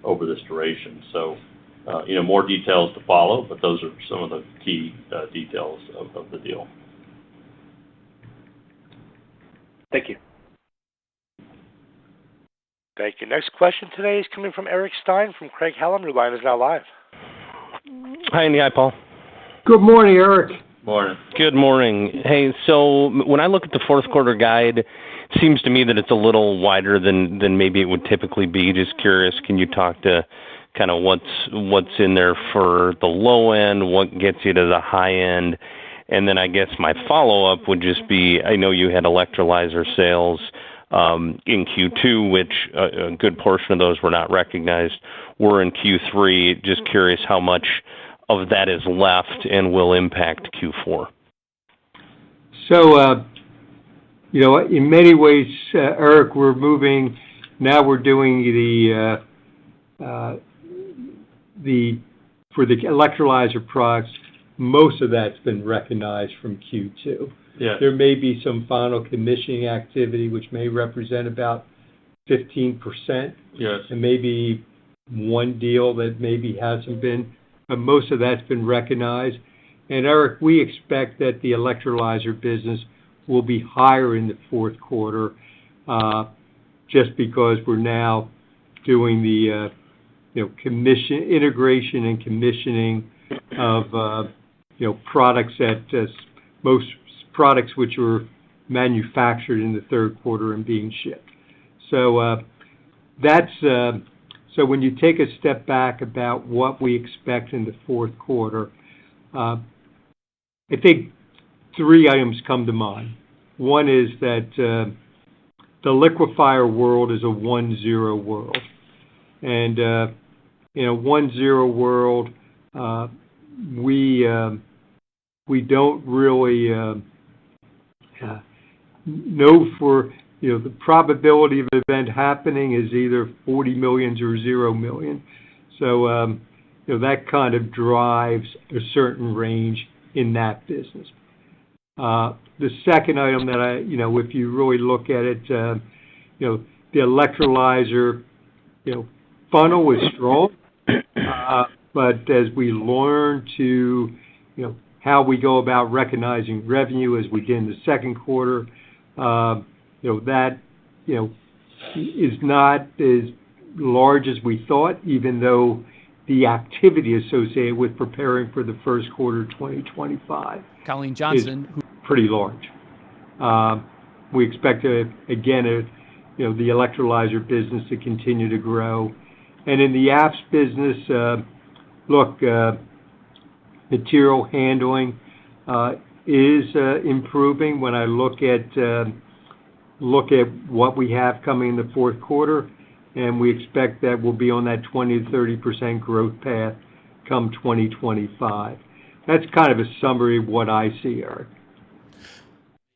Speaker 5: over this duration. So, more details to follow, but those are some of the key details of the deal.
Speaker 8: Thank you.
Speaker 2: Thank you. Next question today is coming from Eric Stein from Craig-Hallum. Your line is now live.
Speaker 9: Hi, Andy. Hi, Paul.
Speaker 4: Good morning, Eric.
Speaker 5: Morning.
Speaker 9: Good morning. Hey, so when I look at the fourth quarter guide, it seems to me that it's a little wider than maybe it would typically be. Just curious, can you talk to kind of what's in there for the low end, what gets you to the high end? And then I guess my follow-up would just be, I know you had electrolyzer sales in Q2, which a good portion of those were not recognized, were in Q3. Just curious how much of that is left and will impact Q4.
Speaker 4: So, in many ways, Eric, we're moving, now we're doing for the electrolyzer products, most of that's been recognized from Q2.
Speaker 5: Yeah.
Speaker 4: There may be some final commissioning activity, which may represent about 15%.
Speaker 5: Yes.
Speaker 4: And maybe one deal that maybe hasn't been, but most of that's been recognized. And Eric, we expect that the electrolyzer business will be higher in the fourth quarter, just because we're now doing the integration and commissioning of products that most products which were manufactured in the third quarter and being shipped. So that's so when you take a step back about what we expect in the fourth quarter, I think three items come to mind. One is that the liquefier world is a 1-0 world, and in a 1-0 world, we don't really know for the probability of an event happening is either 40 million or 0 million. So that kind of drives a certain range in that business. The second item that if you really look at it, the electrolyzer, funnel is strong, but as we learn to, how we go about recognizing revenue as we did in the second quarter, that is not as large as we thought, even though the activity associated with preparing for the first quarter 2025
Speaker 1: Colleen Johnson,
Speaker 4: is pretty large. We expect the electrolyzer business to continue to grow. And in the apps business, material handling is improving. When I look at what we have coming in the fourth quarter, and we expect that we'll be on that 20 to 30% growth path come 2025. That's kind of a summary of what I see, Eric.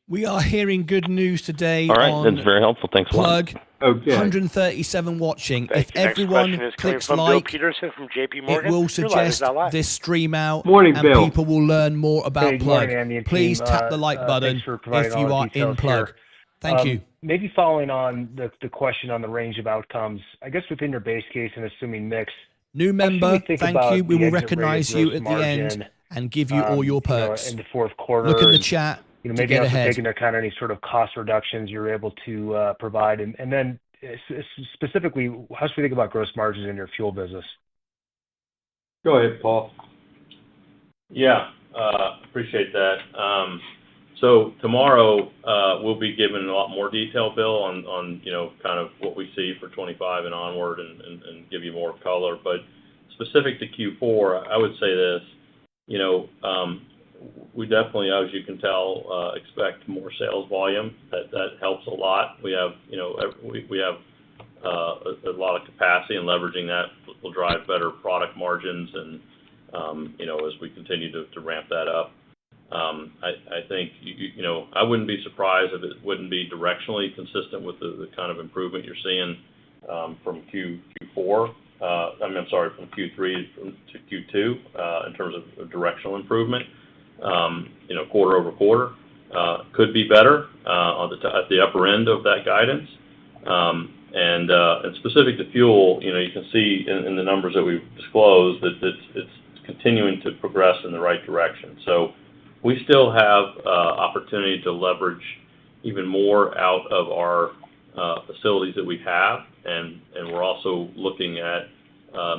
Speaker 1: We are hearing good news today.
Speaker 9: All right, that's very helpful. Thanks a lot.
Speaker 1: Plug.
Speaker 4: Okay.
Speaker 1: 137 watching.
Speaker 2: Thank
Speaker 1: If
Speaker 2: you.
Speaker 1: everyone clicks
Speaker 2: from
Speaker 1: like,
Speaker 2: Bill Peterson from JP Morgan.
Speaker 1: it will suggest this stream out,
Speaker 4: Morning,
Speaker 1: and
Speaker 4: Bill.
Speaker 1: people will learn more about
Speaker 10: Hey,
Speaker 1: Plug.
Speaker 10: morning, Andy and
Speaker 1: Please
Speaker 10: team.
Speaker 1: tap the like button
Speaker 10: Thanks for providing
Speaker 1: if
Speaker 10: all
Speaker 1: you
Speaker 10: the
Speaker 1: are in
Speaker 10: details
Speaker 1: Plug.
Speaker 10: here.
Speaker 1: Thank you.
Speaker 10: Maybe following on the question on the range of outcomes, I guess within your base case and assuming mix.
Speaker 1: New member, thank you. We will recognize you at the
Speaker 10: margin,
Speaker 1: end and give you all your perks.
Speaker 10: In the fourth quarter.
Speaker 1: Look in the chat to
Speaker 10: maybe
Speaker 1: get
Speaker 10: also
Speaker 1: ahead.
Speaker 10: taking into account any sort of cost reductions you're able to provide. And then specifically, how should we think about gross margins in your fuel business?
Speaker 4: Go ahead, Paul.
Speaker 5: Yeah, appreciate that. So tomorrow we'll be giving a lot more detail, Bill, on kind of what we see for 25 and onward, and give you more color. But specific to Q4, I would say this: we definitely, as you can tell, expect more sales volume. That helps a lot. We have we have a lot of capacity, and leveraging that will drive better product margins and as we continue to ramp that up. I think, I wouldn't be surprised if it wouldn't be directionally consistent with the kind of improvement you're seeing from Q4. From Q3 to Q2 in terms of directional improvement. Quarter over quarter could be better at the upper end of that guidance. And specific to fuel, you can see in the numbers that we've disclosed that it's continuing to progress in the right direction. So we still have opportunity to leverage even more out of our facilities that we have, and we're also looking at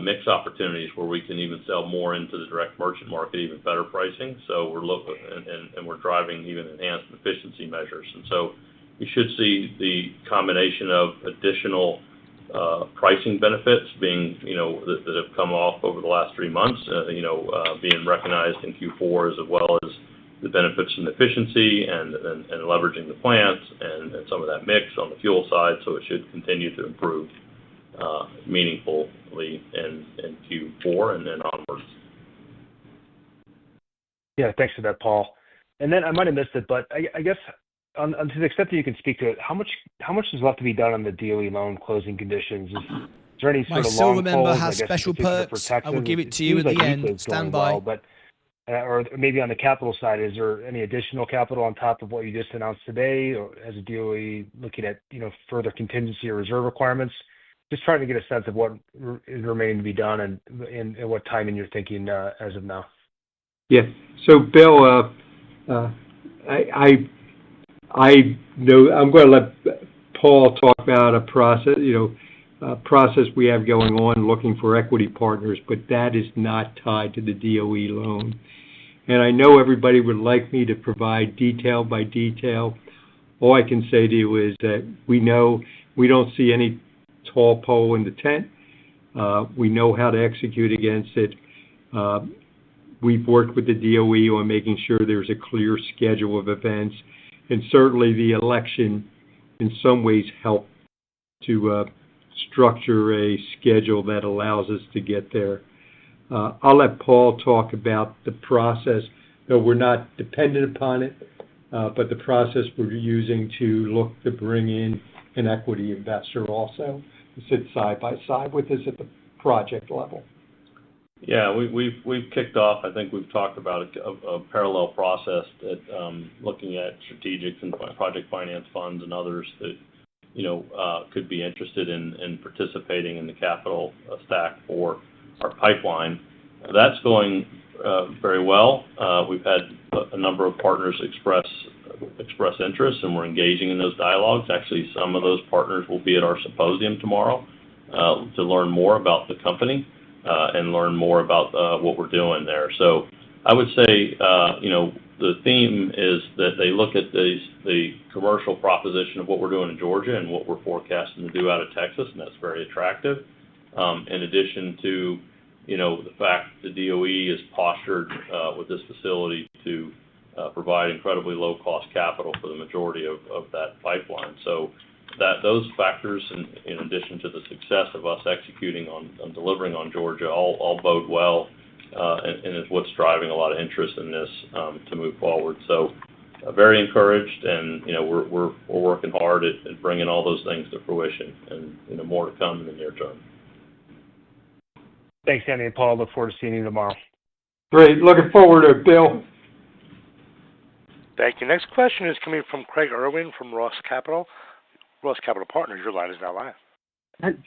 Speaker 5: mix opportunities where we can even sell more into the direct merchant market, even better pricing. So we're looking and we're driving even enhanced efficiency measures. And so you should see the combination of additional pricing benefits being, that have come off over the last 3 months, being recognized in Q4, as well as the benefits from efficiency and leveraging the plants and some of that mix on the fuel side. So it should continue to improve meaningfully in Q4 and then onwards.
Speaker 10: Yeah, thanks for that, Paul. And then I might have missed it, but I guess to the extent that you can speak to it, how much is left to be done on the DOE loan closing conditions? Is there any sort
Speaker 1: My
Speaker 10: of
Speaker 1: silver
Speaker 10: long
Speaker 1: member
Speaker 10: polls,
Speaker 1: has
Speaker 10: I guess,
Speaker 1: special perks. I will give it to you at the end. Stand by.
Speaker 10: Or maybe on the capital side, is there any additional capital on top of what you just announced today, or as a DOE looking at further contingency or reserve requirements? Just trying to get a sense of what is remaining to be done and what timing you're thinking as of now.
Speaker 4: Yeah. So, Bill, I know I'm going to let Paul talk about a process, process we have going on looking for equity partners, but that is not tied to the DOE loan. And I know everybody would like me to provide detail by detail. All I can say to you is that we know we don't see any tall pole in the tent. We know how to execute against it. We've worked with the DOE on making sure there's a clear schedule of events. And certainly the election in some ways helped to structure a schedule that allows us to get there. I'll let Paul talk about the process, though we're not dependent upon it, but the process we're using to look to bring in an equity investor also to sit side by side with us at the project level.
Speaker 5: Yeah, we've kicked off. I think we've talked about a parallel process that looking at strategics and project finance funds and others that could be interested in participating in the capital stack for our pipeline. That's going very well. We've had a number of partners express interest, and we're engaging in those dialogues. Actually, some of those partners will be at our symposium tomorrow to learn more about the company and learn more about what we're doing there. So I would say, the theme is that they look at the commercial proposition of what we're doing in Georgia and what we're forecasting to do out of Texas, and that's very attractive. In addition to, the fact the DOE is postured with this facility to provide incredibly low-cost capital for the majority of that pipeline. So those factors, in addition to the success of us executing on delivering on Georgia, all bode well, and is what's driving a lot of interest in this to move forward. So very encouraged, and we're working hard at bringing all those things to fruition, and more to come in the near term.
Speaker 10: Thanks, Andy and Paul. Look forward to seeing you tomorrow.
Speaker 4: Great. Looking forward to it, Bill.
Speaker 2: Thank you. Next question is coming from Craig Irwin from Roth Capital Partners. Your line is now live.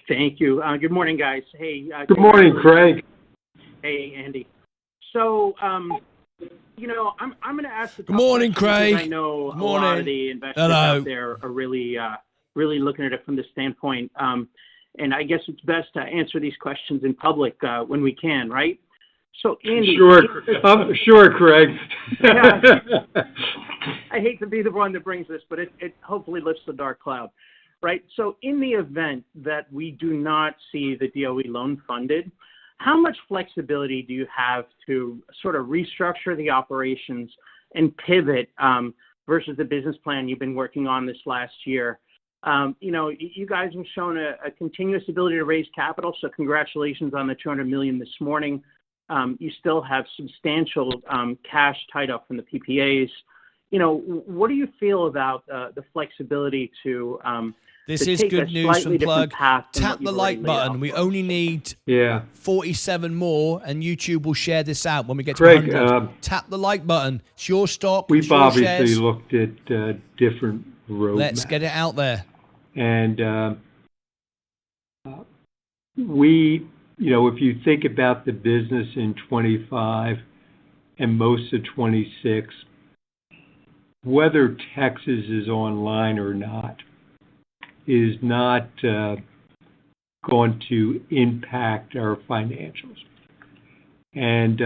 Speaker 11: Thank you. Good morning, guys. Hey.
Speaker 4: Good morning, Craig.
Speaker 11: Hey, Andy. So, I'm going to ask.
Speaker 1: Good morning, Craig.
Speaker 11: I know a lot of the investors out there are really looking at it from the standpoint. And I guess it's best to answer these questions in public when we can, right? So, Andy.
Speaker 4: Sure, Craig.
Speaker 11: Yeah, I hate to be the one that brings this, but it hopefully lifts the dark cloud, right? So, in the event that we do not see the DOE loan funded, how much flexibility do you have to sort of restructure the operations and pivot versus the business plan you've been working on this last year? You guys have shown a continuous ability to raise capital, so congratulations on the $200 million this morning. You still have substantial cash tied up from the PPAs. What do you feel about the flexibility to
Speaker 1: This
Speaker 11: to
Speaker 1: is
Speaker 11: take
Speaker 1: good
Speaker 11: a
Speaker 1: news
Speaker 11: slightly
Speaker 1: from
Speaker 11: different
Speaker 1: Plug.
Speaker 11: path than
Speaker 1: Tap
Speaker 11: what
Speaker 1: the
Speaker 11: you've already
Speaker 1: like
Speaker 11: laid
Speaker 1: button.
Speaker 11: out
Speaker 1: We
Speaker 11: for us?
Speaker 1: only need 47 more, and YouTube will share this out when we get to
Speaker 4: Craig,
Speaker 1: 100. Tap the like button. It's your stock.
Speaker 4: We've
Speaker 1: It's your
Speaker 4: obviously
Speaker 1: shares.
Speaker 4: looked at different roadmaps.
Speaker 1: Let's get it out there.
Speaker 4: And we, if you think about the business in 25 and most of 26, whether Texas is online or not is not going to impact our financials. And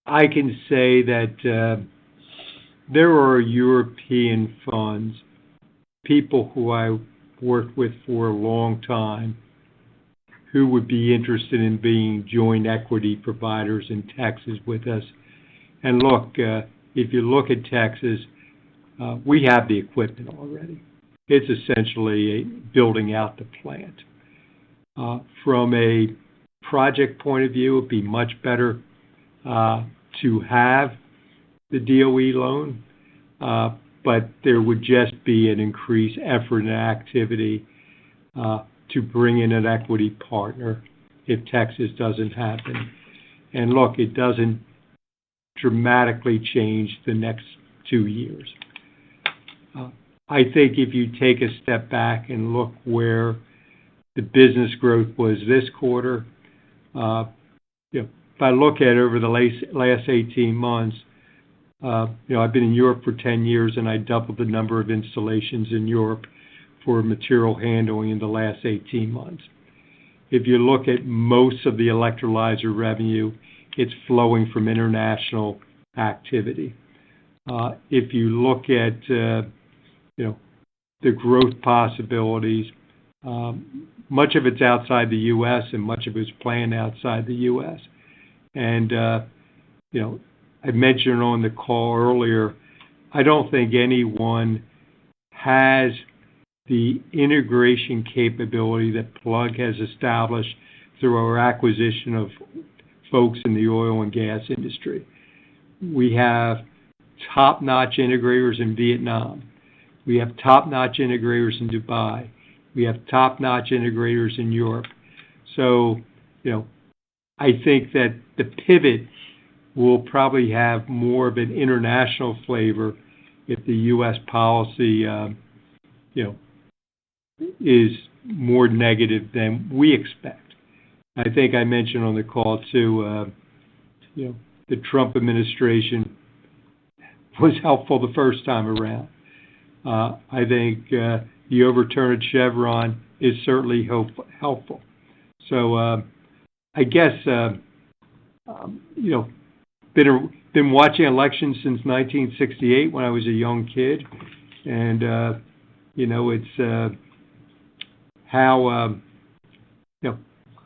Speaker 4: I can say that there are European funds, people who I worked with for a long time, who would be interested in being joint equity providers in Texas with us. And look, if you look at Texas, we have the equipment already. It's essentially building out the plant. From a project point of view, it'd be much better to have the DOE loan, but there would just be an increased effort and activity to bring in an equity partner if Texas doesn't happen. And look, it doesn't dramatically change the next 2 years. I think if you take a step back and look where the business growth was this quarter, if I look at over the last 18 months, I've been in Europe for 10 years, and I doubled the number of installations in Europe for material handling in the last 18 months. If you look at most of the electrolyzer revenue, it's flowing from international activity. If you look at the growth possibilities, much of it's outside the U.S. and much of it's planned outside the U.S. And I mentioned on the call earlier, I don't think anyone has the integration capability that Plug has established through our acquisition of folks in the oil and gas industry. We have top-notch integrators in Vietnam. We have top-notch integrators in Dubai. We have top-notch integrators in Europe. So, I think that the pivot will probably have more of an international flavor if the U.S. policy, is more negative than we expect. I think I mentioned on the call too, the Trump administration was helpful the first time around. I think the overturn of Chevron is certainly helpful. So I guess been watching elections since 1968 when I was a young kid, and it's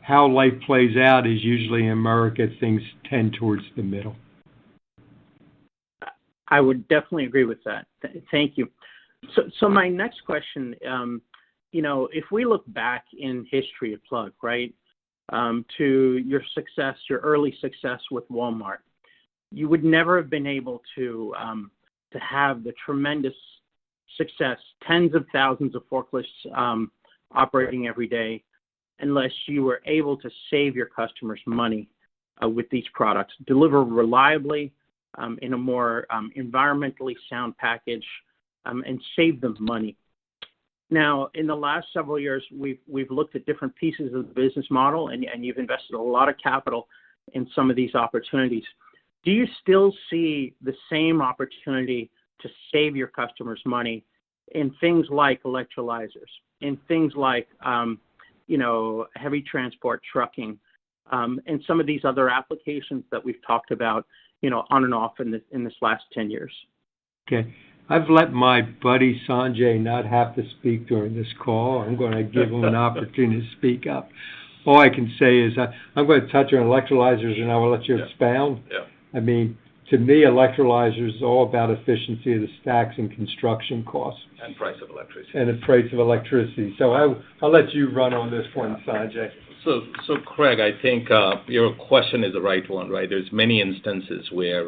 Speaker 4: how life plays out is usually in America things tend towards the middle.
Speaker 11: I would definitely agree with that. Thank you. So my next question, if we look back in history at Plug, right, to your success, your early success with Walmart, you would never have been able to have the tremendous success, tens of thousands of forklifts operating every day, unless you were able to save your customers money with these products, deliver reliably in a more environmentally sound package, and save them money. Now, in the last several years, we've looked at different pieces of the business model, and you've invested a lot of capital in some of these opportunities. Do you still see the same opportunity to save your customers money in things like electrolyzers, in things like heavy transport trucking, and some of these other applications that we've talked about, on and off in this last 10 years?
Speaker 4: Okay. I've let my buddy Sanjay not have to speak during this call. I'm going to give him an opportunity to speak up. All I can say is I'm going to touch on electrolyzers, and I will let you expound.
Speaker 5: Yeah.
Speaker 4: I mean, to me, electrolyzers is all about efficiency of the stacks and construction costs.
Speaker 12: And price of electricity.
Speaker 4: And the price of electricity. So I'll let you run on this one, Sanjay.
Speaker 12: So Craig, I think your question is the right one, right? There's many instances where,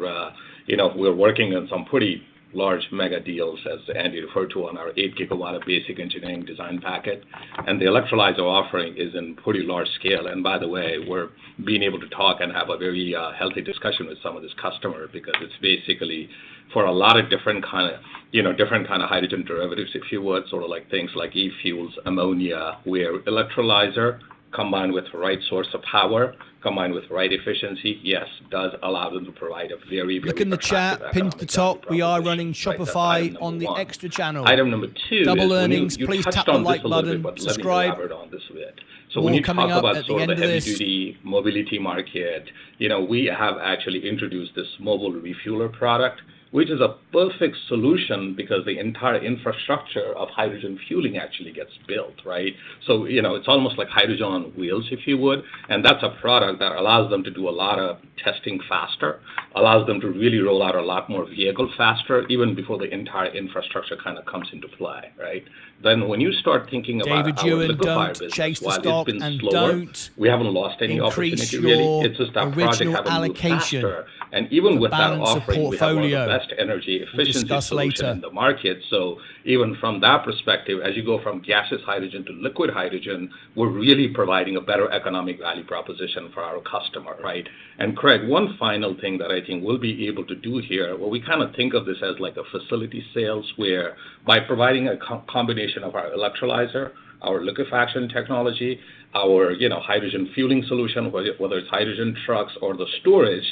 Speaker 12: we're working on some pretty large mega deals, as Andy referred to, on our 8 gigawatt of basic engineering design packet. And the electrolyzer offering is in pretty large scale. And by the way, we're being able to talk and have a very healthy discussion with some of this customer, because it's basically for a lot of different kind of hydrogen derivatives, if you would, sort of like things like e-fuels, ammonia, where electrolyzer combined with the right source of power, combined with right efficiency, yes, does allow them to provide a very, very
Speaker 1: Look in the chat, pinned to the top. We are running Shopify on the extra channel.
Speaker 12: Item number 2
Speaker 1: double
Speaker 12: is
Speaker 1: earnings.
Speaker 12: You
Speaker 1: please
Speaker 12: touched
Speaker 1: tap the
Speaker 12: on
Speaker 1: like
Speaker 12: this a little
Speaker 1: button,
Speaker 12: bit, but
Speaker 1: subscribe.
Speaker 12: Let me elaborate on this a bit. So
Speaker 1: More
Speaker 12: when you
Speaker 1: coming
Speaker 12: talk
Speaker 1: up
Speaker 12: about
Speaker 1: at
Speaker 12: sort
Speaker 1: the
Speaker 12: of the
Speaker 1: end of this.
Speaker 12: heavy-duty mobility market, we have actually introduced this mobile refueler product, which is a perfect solution because the entire infrastructure of hydrogen fueling actually gets built, right? So, it's almost like hydrogen on wheels, if you would, and that's a product that allows them to do a lot of testing faster, allows them to really roll out a lot more vehicle faster, even before the entire infrastructure kind of comes into play, right? Then when you start thinking about
Speaker 1: David
Speaker 12: our
Speaker 1: Ewan,
Speaker 12: liquefier
Speaker 1: don't
Speaker 12: business,
Speaker 1: chase the
Speaker 12: while
Speaker 1: stock
Speaker 12: it's been
Speaker 1: and
Speaker 12: slower,
Speaker 1: don't
Speaker 12: we haven't lost any
Speaker 1: increase
Speaker 12: opportunity
Speaker 1: your
Speaker 12: really. It's just that project
Speaker 1: original
Speaker 12: haven't moved
Speaker 1: allocation
Speaker 12: faster. And even
Speaker 1: for
Speaker 12: with that
Speaker 1: balance of
Speaker 12: offering, we have one of the
Speaker 1: portfolio.
Speaker 12: best energy
Speaker 1: We'll
Speaker 12: efficiency
Speaker 1: discuss
Speaker 12: solution
Speaker 1: later.
Speaker 12: in the market. So even from that perspective, as you go from gaseous hydrogen to liquid hydrogen, we're really providing a better economic value proposition for our customer, right? And Craig, one final thing that I think we'll be able to do here, well, we kind of think of this as like a facility sales, where by providing a combination of our electrolyzer, our liquefaction technology, our hydrogen fueling solution, whether it's hydrogen trucks or the storage,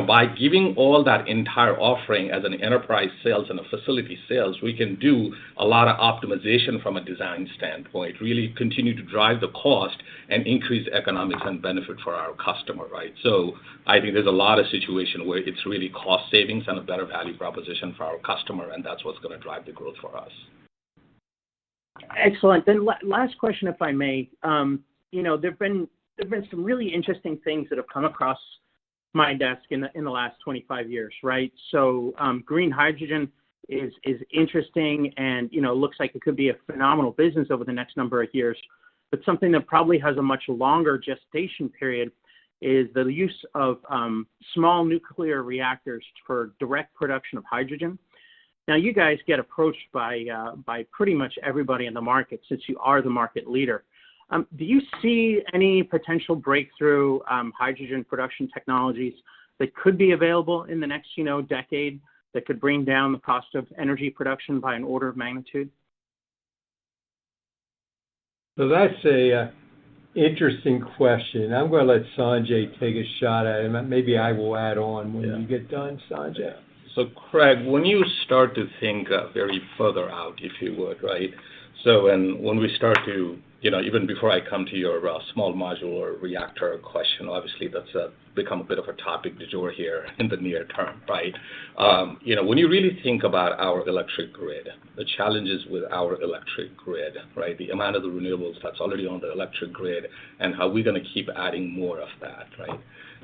Speaker 12: by giving all that entire offering as an enterprise sales and a facility sales, we can do a lot of optimization from a design standpoint, really continue to drive the cost and increase economics and benefit for our customer, right? So I think there's a lot of situation where it's really cost savings and a better value proposition for our customer, and that's what's going to drive the growth for us.
Speaker 11: Excellent. Then last question, if I may. There've been some really interesting things that have come across my desk in the last 25 years, right? So green hydrogen is interesting, and looks like it could be a phenomenal business over the next number of years. But something that probably has a much longer gestation period is the use of small nuclear reactors for direct production of hydrogen. Now, you guys get approached by pretty much everybody in the market, since you are the market leader. Do you see any potential breakthrough hydrogen production technologies that could be available in the next decade that could bring down the cost of energy production by an order of magnitude?
Speaker 4: So that's a interesting question. I'm going to let Sanjay take a shot at it. Maybe I will add on when you get done, Sanjay.
Speaker 12: So, Craig, when you start to think very further out, if you would, right? So, and when we start to, even before I come to your small modular reactor question, obviously that's become a bit of a topic du jour here in the near term, right? When you really think about our electric grid, the challenges with our electric grid, right? The amount of the renewables that's already on the electric grid, and how we're going to keep adding more of that, right?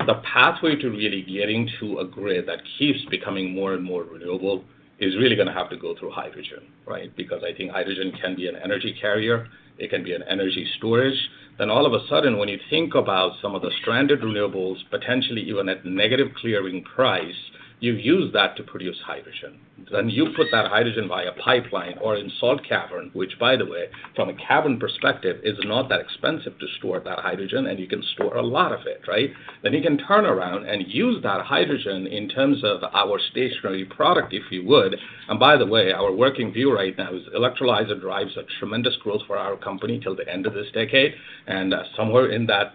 Speaker 12: The pathway to really getting to a grid that keeps becoming more and more renewable is really going to have to go through hydrogen, right? Because I think hydrogen can be an energy carrier, it can be an energy storage. Then all of a sudden, when you think about some of the stranded renewables, potentially even at negative clearing price, you use that to produce hydrogen. Then you put that hydrogen via pipeline or in salt cavern, which, by the way, from a cavern perspective, is not that expensive to store that hydrogen, and you can store a lot of it, right? Then you can turn around and use that hydrogen in terms of our stationary product, if you would. And by the way, our working view right now is electrolyzer drives a tremendous growth for our company till the end of this decade, and somewhere in that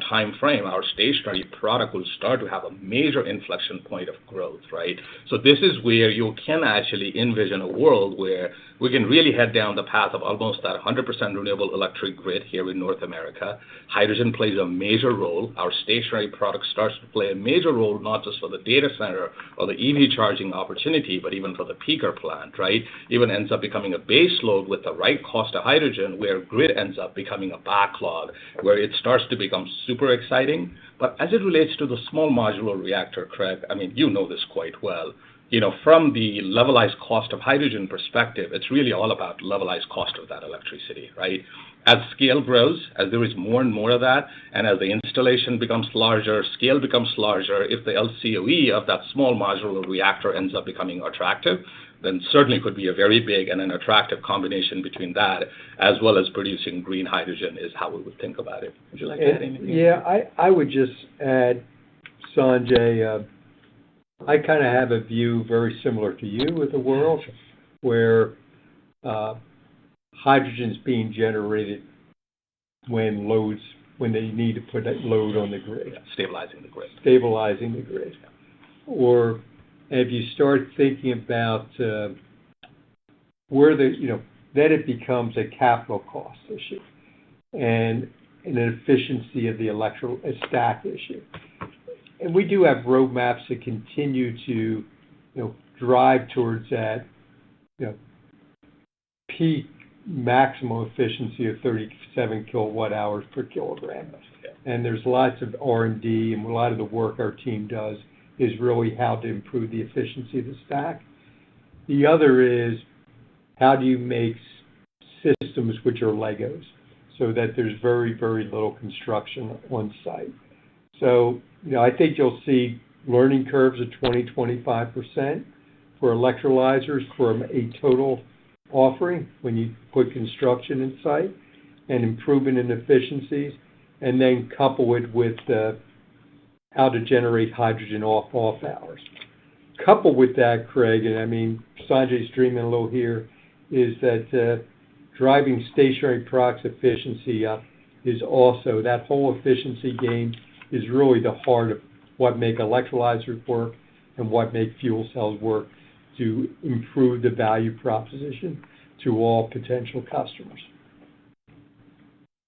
Speaker 12: time frame, our stationary product will start to have a major inflection point of growth, right? So this is where you can actually envision a world where we can really head down the path of almost that 100% renewable electric grid here in North America. Hydrogen plays a major role. Our stationary product starts to play a major role, not just for the data center or the EV charging opportunity, but even for the peaker plant, right? Even ends up becoming a base load with the right cost of hydrogen, where grid ends up becoming a backlog, where it starts to become super exciting. But as it relates to the small modular reactor, Craig, I mean, you know this quite well. from the levelized cost of hydrogen perspective, it's really all about levelized cost of that electricity, right? As scale grows, as there is more and more of that, and as the installation becomes larger, scale becomes larger, if the LCOE of that small modular reactor ends up becoming attractive, then certainly could be a very big and an attractive combination between that as well as producing green hydrogen is how we would think about it. Would you like to add anything?
Speaker 4: Yeah, I would just add, Sanjay, I kind of have a view very similar to you with the world where hydrogen is being generated when they need to put that load on the grid.
Speaker 12: Yeah, stabilizing the grid.
Speaker 4: Stabilizing the grid. Or if you start thinking about where then it becomes a capital cost issue and an efficiency of the electrical stack issue. And we do have roadmaps that continue to, drive towards that, peak maximum efficiency of 37 kilowatt hours per kilogram. And there's lots of R&D, and a lot of the work our team does is really how to improve the efficiency of the stack. The other is how do you make systems which are Legos so that there's very, very little construction on site. So, I think you'll see learning curves of 20-25% for electrolyzers from a total offering when you put construction in site and improvement in efficiencies, and then couple it with how to generate hydrogen off hours. Coupled with that, Craig, and Sanjay's dreaming a little here, is that driving stationary products efficiency up is also, that whole efficiency gain is really the heart of what make electrolyzers work and what make fuel cells work to improve the value proposition to all potential customers.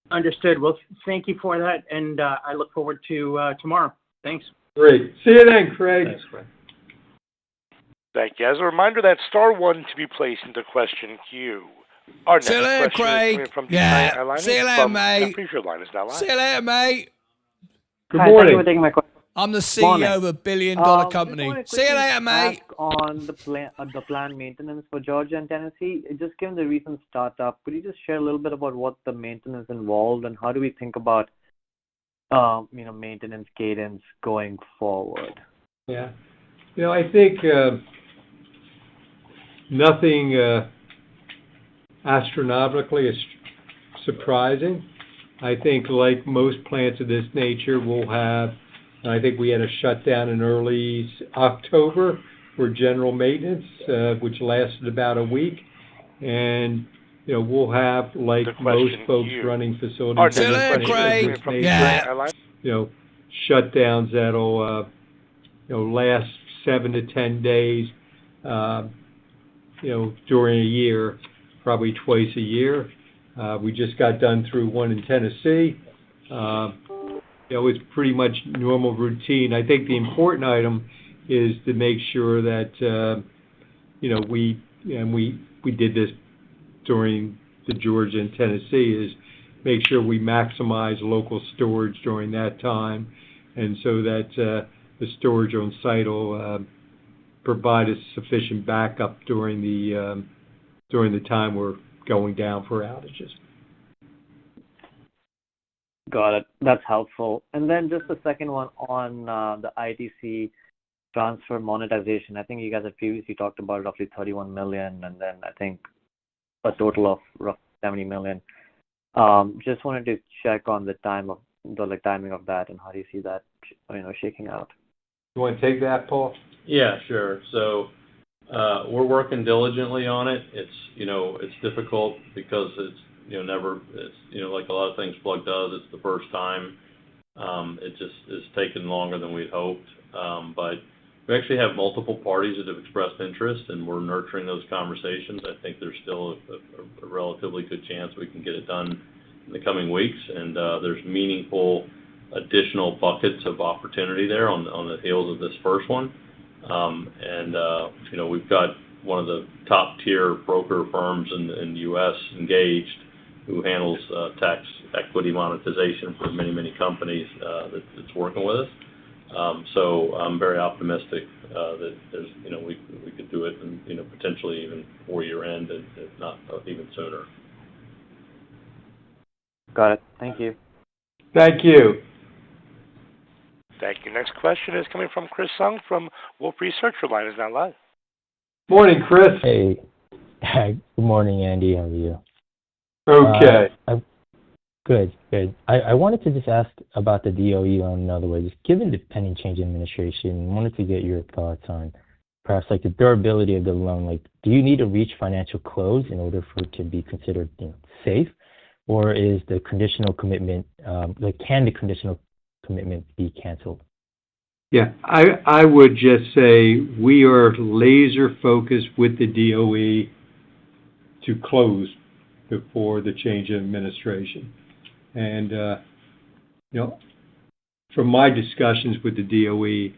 Speaker 11: Understood. Well, thank you for that, and I look forward to tomorrow. Thanks.
Speaker 4: Great. See you then, Craig.
Speaker 12: Thanks, Craig.
Speaker 2: Thank you. As a reminder, that's star one to be placed into question queue. Our next
Speaker 1: See you later,
Speaker 2: question
Speaker 1: Craig.
Speaker 2: is coming from
Speaker 1: Yeah.
Speaker 2: Airlines
Speaker 1: See you later, mate.
Speaker 2: Your line is now live.
Speaker 1: See you later, mate.
Speaker 4: Good
Speaker 13: Hi,
Speaker 4: morning.
Speaker 13: thank you for taking my question.
Speaker 1: I'm the CEO
Speaker 13: Morning.
Speaker 1: of a billion-dollar
Speaker 13: Just
Speaker 1: company.
Speaker 13: wanted to
Speaker 1: See you
Speaker 13: quickly
Speaker 1: later, mate.
Speaker 13: ask on the planned maintenance for Georgia and Tennessee. Just given the recent startup, could you just share a little bit about what the maintenance involved and how do we think about maintenance cadence going forward?
Speaker 4: Yeah. I think nothing astronomically surprising. I think like most plants of this nature, we'll have, I think we had a shutdown in early October for general maintenance, which lasted about a week. And, we'll have, like most folks running facilities, shutdowns that'll, last 7 to 10 days, during a year, probably twice a year. We just got done through one in Tennessee. It's pretty much normal routine. I think the important item is to make sure that, we did this during the Georgia and Tennessee, is make sure we maximize local storage during that time, and so that the storage on site will provide us sufficient backup during the time we're going down for outages.
Speaker 13: Got it. That's helpful. And then just the second one on the ITC transfer monetization. I think you guys have previously talked about roughly $31 million, and then I think a total of roughly $70 million. Just wanted to check on the timing of that, and how do you see that, shaking out?
Speaker 4: You want to take that, Paul?
Speaker 5: Yeah, sure. So we're working diligently on it. It's difficult because it's like a lot of things Plug does. It's the first time. It just is taking longer than we'd hoped. But we actually have multiple parties that have expressed interest, and we're nurturing those conversations. I think there's still a relatively good chance we can get it done in the coming weeks, and there's meaningful additional buckets of opportunity there on the heels of this first one. We've got one of the top tier broker firms in the U.S. engaged, who handles tax equity monetization for many, many companies that's working with us. So I'm very optimistic that there's, we could do it and, potentially even before year end, and if not even sooner.
Speaker 13: Got it. Thank you.
Speaker 4: Thank you.
Speaker 2: Thank you. Next question is coming from Chris Sung from Wolfe Research. Your line is now live.
Speaker 4: Morning, Chris.
Speaker 14: Hey. Good morning, Andy. How are you?
Speaker 4: Okay.
Speaker 14: Good. I wanted to just ask about the DOE loan another way. Just given the pending change in administration, I wanted to get your thoughts on perhaps like the durability of the loan. Like, do you need to reach financial close in order for it to be considered safe? Or is the conditional commitment, can the conditional commitment be canceled?
Speaker 4: Yeah, I would just say we are laser focused with the DOE to close before the change in administration. And, from my discussions with the DOE,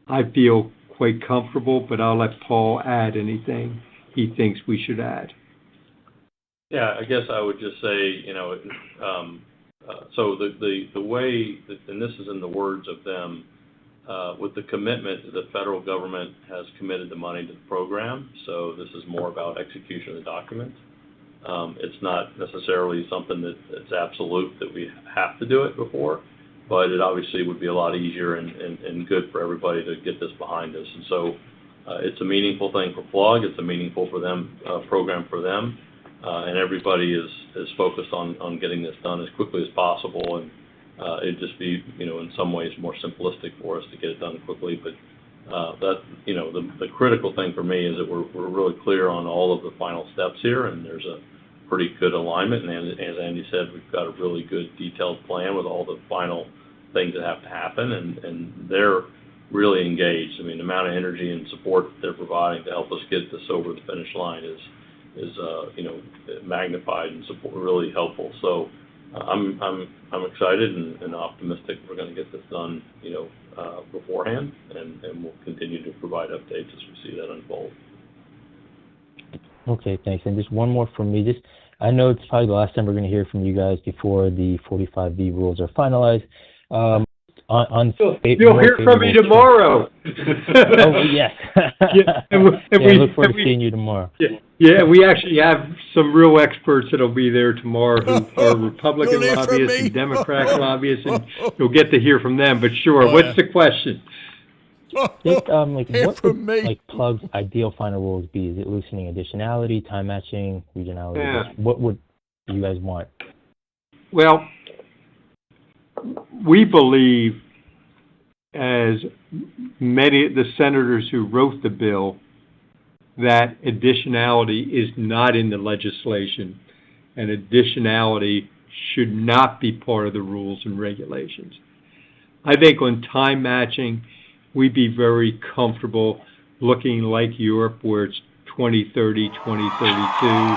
Speaker 4: I feel quite comfortable, but I'll let Paul add anything he thinks we should add.
Speaker 5: Yeah, I guess I would just say, so the way, and this is in the words of them, with the commitment, the federal government has committed the money to the program, so this is more about execution of the document. It's not necessarily something that's absolute that we have to do it before, but it obviously would be a lot easier and good for everybody to get this behind us. And so it's a meaningful thing for Plug. It's a meaningful for them program for them, and everybody is focused on getting this done as quickly as possible. And it'd just be, in some ways more simplistic for us to get it done quickly. But the critical thing for me is that we're really clear on all of the final steps here, and there's a pretty good alignment. And as Andy said, we've got a really good detailed plan with all the final things that have to happen, and they're really engaged. I mean, the amount of energy and support that they're providing to help us get this over the finish line is magnified and support really helpful. So I'm excited and optimistic we're going to get this done, beforehand, and we'll continue to provide updates as we see that unfold.
Speaker 14: Okay, thanks. And just one more from me. I know it's probably the last time we're going to hear from you guys before the 45V rules are finalized.
Speaker 4: You'll hear from me tomorrow.
Speaker 14: Oh, yes. I look forward to seeing you tomorrow.
Speaker 4: Yeah, we actually have some real experts that'll be there tomorrow who are Republican lobbyists and Democrat lobbyists, and you'll get to hear from them. But sure, what's the question?
Speaker 14: Just, what would Plug's ideal final rules be? Is it loosening additionality, time matching, regionality?
Speaker 4: Yeah.
Speaker 14: What would you guys want?
Speaker 4: Well, we believe, as many of the senators who wrote the bill, that additionality is not in the legislation, and additionality should not be part of the rules and regulations. I think on time matching, we'd be very comfortable looking like Europe, where it's 2030, 2032,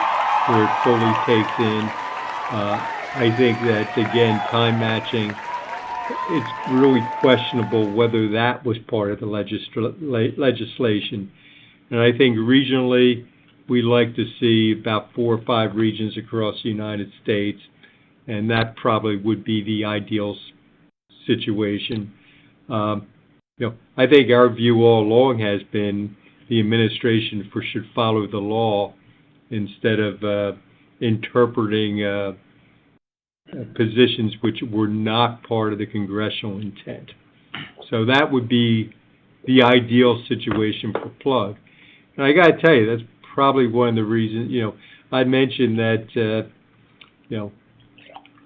Speaker 4: where it fully takes in. I think that, again, time matching, it's really questionable whether that was part of the legislation. And I think regionally, we like to see about 4 or 5 regions across the United States, and that probably would be the ideal situation. I think our view all along has been the administration should follow the law instead of interpreting positions which were not part of the congressional intent. So that would be the ideal situation for Plug. And I got to tell you, that's probably one of the reasons, I mentioned that,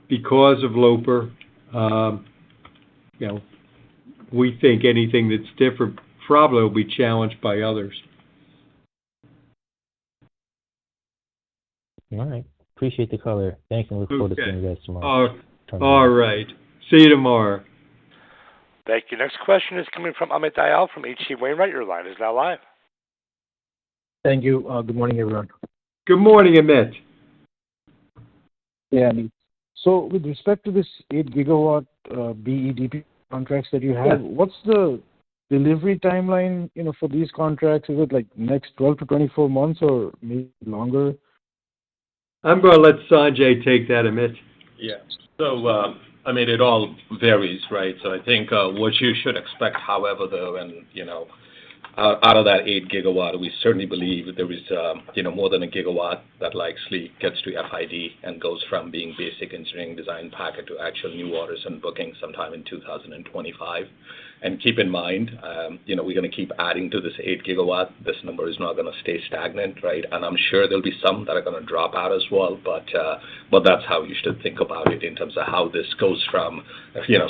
Speaker 4: because of Loper, we think anything that's different probably will be challenged by others.
Speaker 14: All right. Appreciate the color. Thanks, and look forward to seeing you guys tomorrow.
Speaker 4: All right. See you tomorrow.
Speaker 2: Thank you. Next question is coming from Amit Dayal from H.C. Wainwright. Your line is now live.
Speaker 15: Thank you. Good morning, everyone.
Speaker 4: Good morning, Amit.
Speaker 15: Yeah, Andy. So with respect to this 8 gigawatt BEDP contracts that you have, what's the delivery timeline, for these contracts? Is it like next 12 to 24 months or maybe longer?
Speaker 4: I'm going to let Sanjay take that, Amit.
Speaker 5: Yeah. So
Speaker 12: I mean, it all varies, right? So I think what you should expect, however, though, and out of that 8 gigawatt, we certainly believe there is more than a gigawatt that likely gets to FID and goes from being basic engineering design packet to actual new orders and bookings sometime in 2025. And keep in mind, we're going to keep adding to this 8 gigawatt. This number is not going to stay stagnant, right? And I'm sure there'll be some that are going to drop out as well, but that's how you should think about it in terms of how this goes from,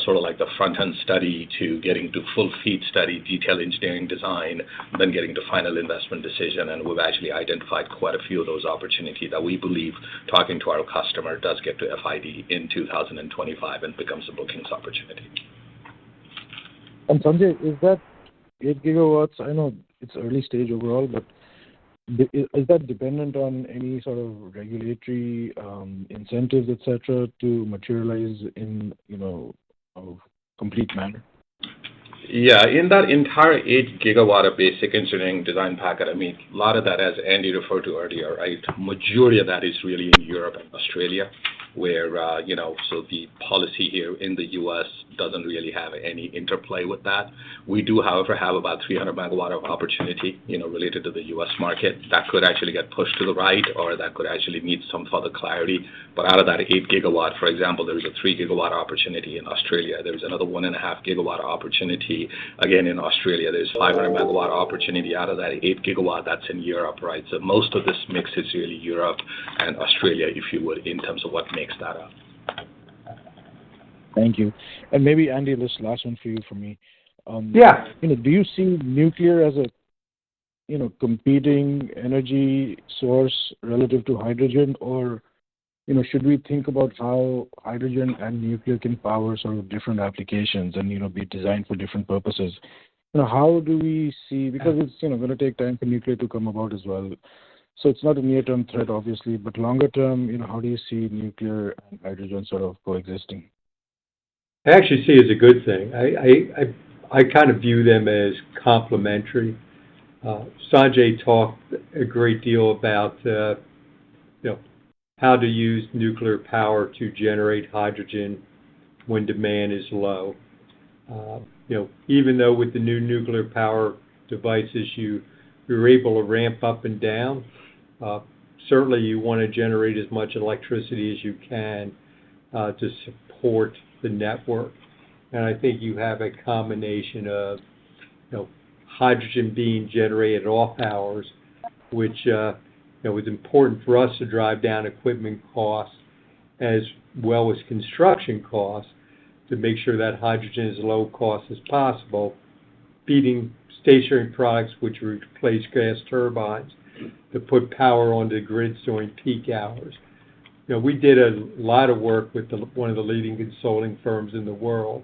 Speaker 12: sort of like the front-end study to getting to full feed study, detailed engineering design, then getting to final investment decision. And we've actually identified quite a few of those opportunities that we believe, talking to our customer, does get to FID in 2025 and becomes a bookings opportunity.
Speaker 15: And Sanjay, is that 8 gigawatts? I know it's early stage overall, but is that dependent on any sort of regulatory incentives, etc., to materialize in a complete manner?
Speaker 12: Yeah, in that entire 8 gigawatt of basic engineering design packet, I mean, a lot of that, as Andy referred to earlier, right? Majority of that is really in Europe and Australia, where so the policy here in the U.S. doesn't really have any interplay with that. We do, however, have about 300 megawatt of opportunity, related to the U.S. market that could actually get pushed to the right, or that could actually need some further clarity. But out of that 8 gigawatt, for example, there is a 3 gigawatt opportunity in Australia. There's another 1.5 gigawatt opportunity again in Australia. There's 500 megawatt opportunity out of that 8 gigawatt that's in Europe, right? So most of this mix is really Europe and Australia, if you would, in terms of what makes that up.
Speaker 15: Thank you. And maybe, Andy, this last one for you, for me.
Speaker 4: Yeah.
Speaker 15: Do you see nuclear as a, competing energy source relative to hydrogen, or, should we think about how hydrogen and nuclear can power sort of different applications and, be designed for different purposes? How do we see, because it's, going to take time for nuclear to come about as well. So it's not a near-term threat, obviously, but longer term, how do you see nuclear and hydrogen sort of coexisting?
Speaker 4: I actually see it as a good thing. I kind of view them as complementary. Sanjay talked a great deal about how to use nuclear power to generate hydrogen when demand is low. Even though with the new nuclear power devices you're able to ramp up and down, certainly you want to generate as much electricity as you can to support the network. And I think you have a combination of hydrogen being generated off hours, which is important for us to drive down equipment costs as well as construction costs to make sure that hydrogen is low cost as possible, feeding stationary products which replace gas turbines to put power onto the grids during peak hours. We did a lot of work with one of the leading consulting firms in the world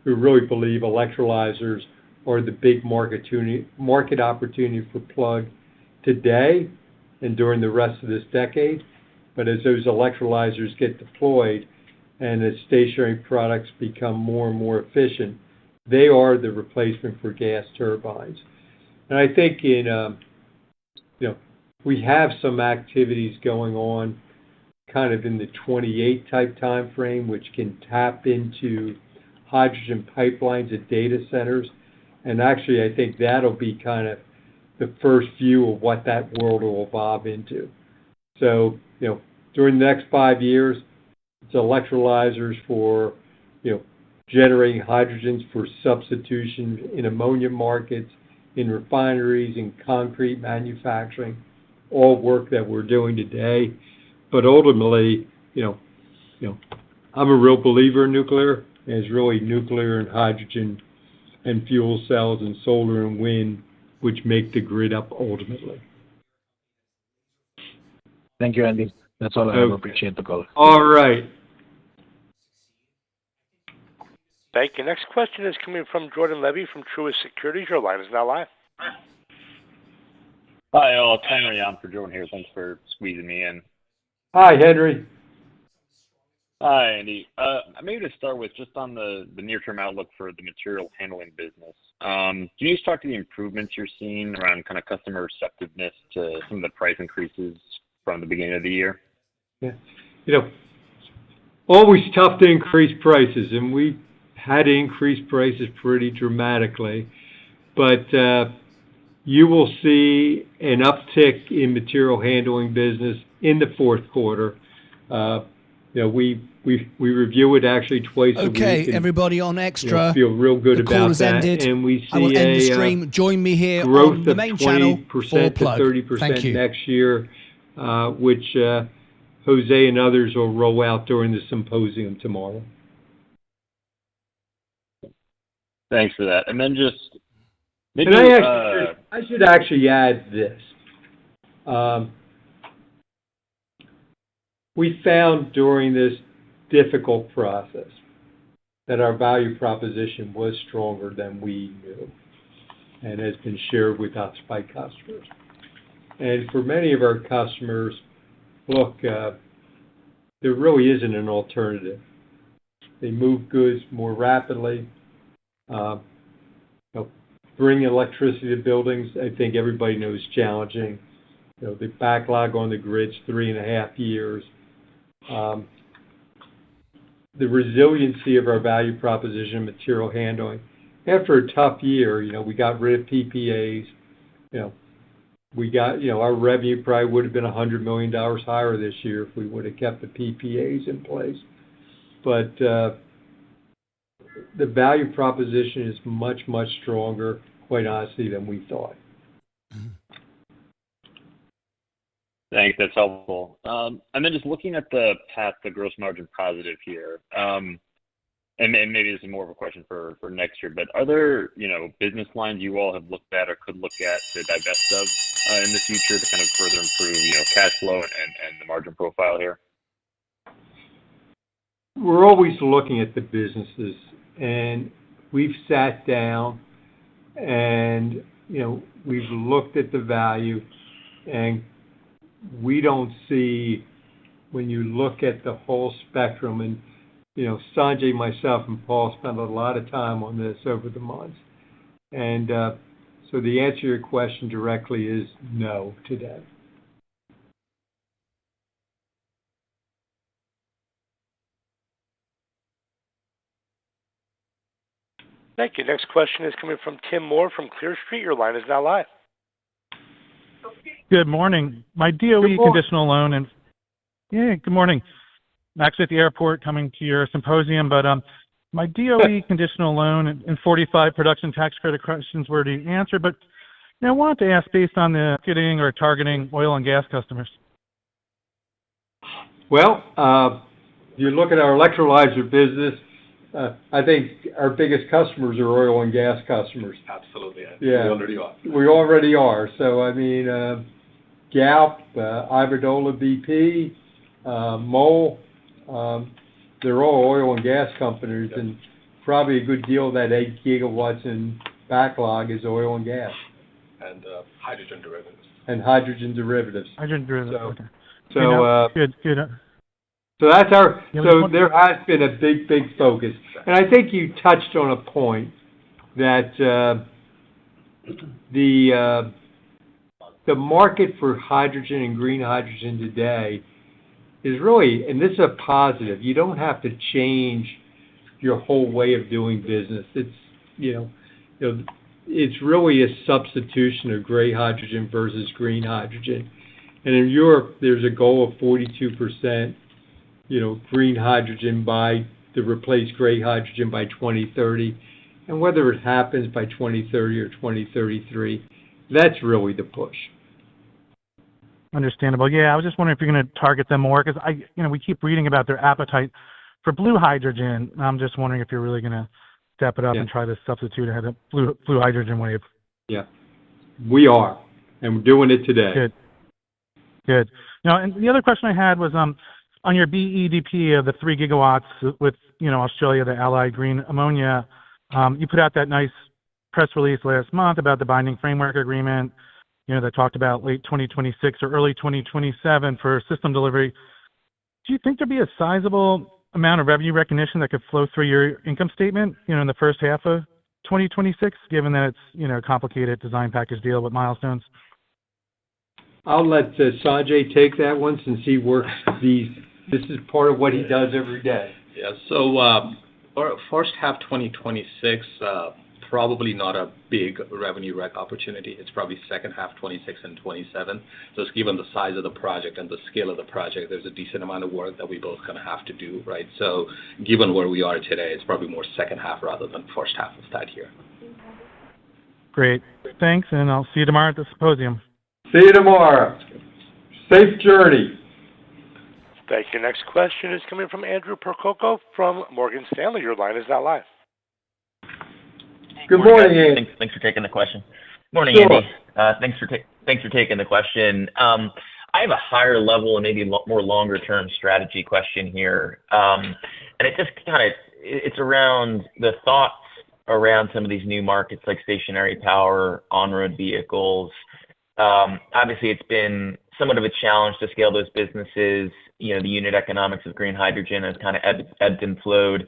Speaker 4: who really believe electrolyzers are the big market opportunity for Plug today and during the rest of this decade. But as those electrolyzers get deployed and as stationary products become more and more efficient, they are the replacement for gas turbines. And I think we have some activities going on kind of in the 28 type time frame, which can tap into hydrogen pipelines at data centers. And actually, I think that'll be kind of the first view of what that world will evolve into. So, during the next 5 years, it's electrolyzers for, generating hydrogens for substitution in ammonia markets, in refineries, in concrete manufacturing, all work that we're doing today. But ultimately, I'm a real believer in nuclear, and it's really nuclear and hydrogen and fuel cells and solar and wind which make the grid up ultimately.
Speaker 15: Thank you, Andy. That's all I have. Appreciate the call.
Speaker 4: All right.
Speaker 2: Thank you. Next question is coming from Jordan Levy from Truist Securities. Your line is now live.
Speaker 16: Hi, all. It's Henry on for Jordan here. Thanks for squeezing me in.
Speaker 4: Hi, Henry.
Speaker 16: Hi, Andy. Maybe to start with, just on the near-term outlook for the material handling business, can you just talk to the improvements you're seeing around kind of customer receptiveness to some of the price increases from the beginning of the year?
Speaker 4: Yeah. always tough to increase prices, and we had to increase prices pretty dramatically. But you will see an uptick in material handling business in the fourth quarter. We review it actually twice a week.
Speaker 1: Okay, everybody on Extra.
Speaker 4: Feel real good about that.
Speaker 1: Ended.
Speaker 4: And we see
Speaker 1: I will end the stream. Join me here
Speaker 4: growth
Speaker 1: on the main channel for
Speaker 4: 20% to
Speaker 1: Plug.
Speaker 4: 30% next year, which Jose and others will roll out during the symposium tomorrow.
Speaker 16: Thanks for that. And then just maybe
Speaker 4: I should actually add this. We found during this difficult process that our value proposition was stronger than we knew and has been shared with us by customers. And for many of our customers, look, there really isn't an alternative. They move goods more rapidly. Bring electricity to buildings, I think everybody knows, challenging. The backlog on the grid's 3.5 years. The resiliency of our value proposition, material handling. After a tough year, we got rid of PPAs. We got, our revenue probably would have been $100 million higher this year if we would have kept the PPAs in place. But the value proposition is much, much stronger, quite honestly, than we thought.
Speaker 16: Thanks, that's helpful. And then just looking at the path to gross margin positive here, and maybe this is more of a question for next year, but are there, business lines you all have looked at or could look at to divest of in the future to kind of further improve, cash flow and the margin profile here?
Speaker 4: We're always looking at the businesses, and we've sat down and, we've looked at the value, and we don't see, when you look at the whole spectrum, and, Sanjay, myself, and Paul spent a lot of time on this over the months. And so the answer to your question directly is no today.
Speaker 2: Thank you. Next question is coming from Tim Moore from Clear Street. Your line is now live.
Speaker 17: Good morning. My DOE conditional loan and good morning. I'm actually at the airport coming to your symposium, but my DOE conditional loan and 45 production tax credit questions were to answer, but I wanted to ask based on the marketing or targeting oil and gas customers.
Speaker 4: Well, if you look at our electrolyzer business, I think our biggest customers are oil and gas customers.
Speaker 12: Absolutely.
Speaker 4: Yeah.
Speaker 12: We already are.
Speaker 4: We already are. So, Galp, Iberdrola, BP, Mole, they're all oil and gas companies, and probably a good deal of that 8 gigawatts in backlog is oil and gas.
Speaker 12: And hydrogen derivatives.
Speaker 4: And hydrogen derivatives.
Speaker 17: Hydrogen derivatives, okay.
Speaker 4: So,
Speaker 17: good.
Speaker 4: So that's there has been a big focus. And I think you touched on a point that the market for hydrogen and green hydrogen today is really, and this is a positive, you don't have to change your whole way of doing business. It's, it's really a substitution of gray hydrogen versus green hydrogen. And in Europe, there's a goal of 42%, green hydrogen to replace gray hydrogen by 2030. And whether it happens by 2030 or 2033, that's really the push.
Speaker 17: Understandable. Yeah, I was just wondering if you're going to target them more because we keep reading about their appetite for blue hydrogen. I'm just wondering if you're really going to step it up and try to substitute ahead of blue hydrogen wave.
Speaker 4: Yeah, we are, and we're doing it today.
Speaker 17: Good. And the other question I had was on your BEDP of the 3 gigawatts with Australia, the Allied Green Ammonia. You put out that nice press release last month about the binding framework agreement. That talked about late 2026 or early 2027 for system delivery. Do you think there'd be a sizable amount of revenue recognition that could flow through your income statement, in the first half of 2026, given that it's, a complicated design package deal with milestones?
Speaker 4: I'll let Sanjay take that one since he works these This is part of what he does every day.
Speaker 12: Yeah. So for first half 2026, probably not a big revenue rec opportunity. It's probably second half 26 and 27. Just given the size of the project and the scale of the project, there's a decent amount of work that we both kind of have to do, right? So given where we are today, it's probably more second half rather than first half of that year.
Speaker 17: Great. Thanks, and I'll see you tomorrow at the symposium.
Speaker 4: See you tomorrow. Safe journey.
Speaker 2: Thank you. Next question is coming from Andrew Percoco from Morgan Stanley. Your line is now live.
Speaker 4: Good morning, Andy.
Speaker 18: Thanks for taking the question. Morning,
Speaker 4: Sure.
Speaker 18: Andy. Thanks for taking the question. I have a higher level and maybe more longer term strategy question here, and it just it's around the thoughts around some of these new markets like stationary power, on-road vehicles. Obviously, it's been somewhat of a challenge to scale those businesses. You know, the unit economics of green hydrogen has kind of ebbed and flowed,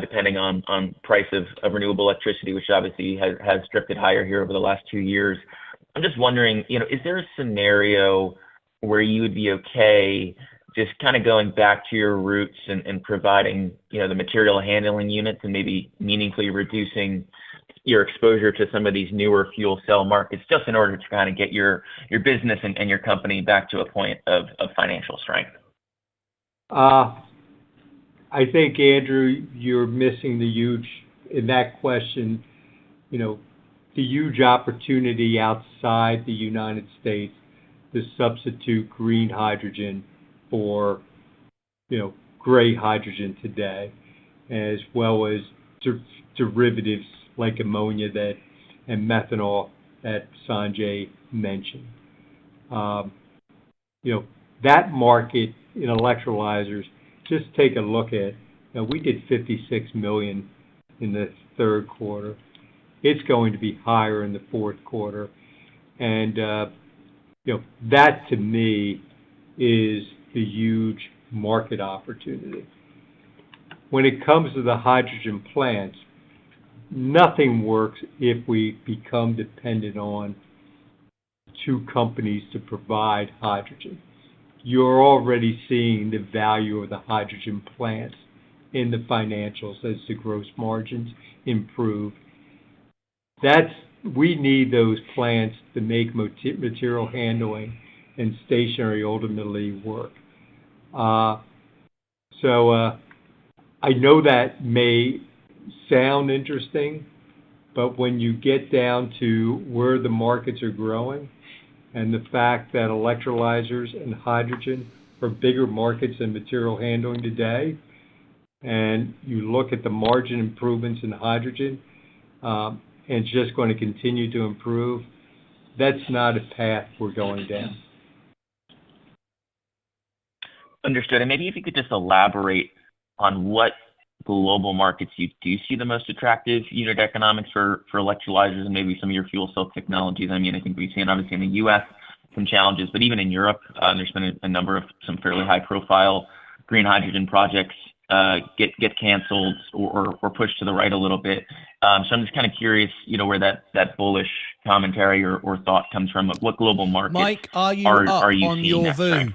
Speaker 18: depending on price of renewable electricity, which obviously has drifted higher here over the last 2 years. I'm just wondering, you know, is there a scenario where you would be okay just kind of going back to your roots and providing, you know, the material handling units and maybe meaningfully reducing your exposure to some of these newer fuel cell markets, just in order to kind of get your business and your company back to a point of financial strength?
Speaker 4: I think, Andrew, you're missing in that question, you know, the huge opportunity outside the United States to substitute green hydrogen for, you know, gray hydrogen today, as well as derivatives like ammonia and methanol that Sanjay mentioned. You know, that market in electrolyzers, just take a look at, you know, we did $56 million in the third quarter. It's going to be higher in the fourth quarter. And, you know, that to me is the huge market opportunity. When it comes to the hydrogen plants, nothing works if we become dependent on two companies to provide hydrogen. You're already seeing the value of the hydrogen plants in the financials as the gross margins improve. We need those plants to make material handling and stationary ultimately work. So I know that may sound interesting, but when you get down to where the markets are growing and the fact that electrolyzers and hydrogen are bigger markets than material handling today, and you look at the margin improvements in hydrogen, and it's just going to continue to improve, that's not a path we're going down.
Speaker 18: Understood. And maybe if you could just elaborate on what global markets you do see the most attractive unit economics for electrolyzers and maybe some of your fuel cell technologies. I mean, I think we've seen obviously in the U.S. some challenges, but even in Europe, there's been a number of some fairly high-profile green hydrogen projects get canceled or pushed to the right a little bit. So I'm just kind of curious, you know, where that bullish commentary or thought comes from. What global markets
Speaker 1: Mike, are you
Speaker 18: seeing
Speaker 1: your
Speaker 18: that
Speaker 1: VOO?
Speaker 18: strength?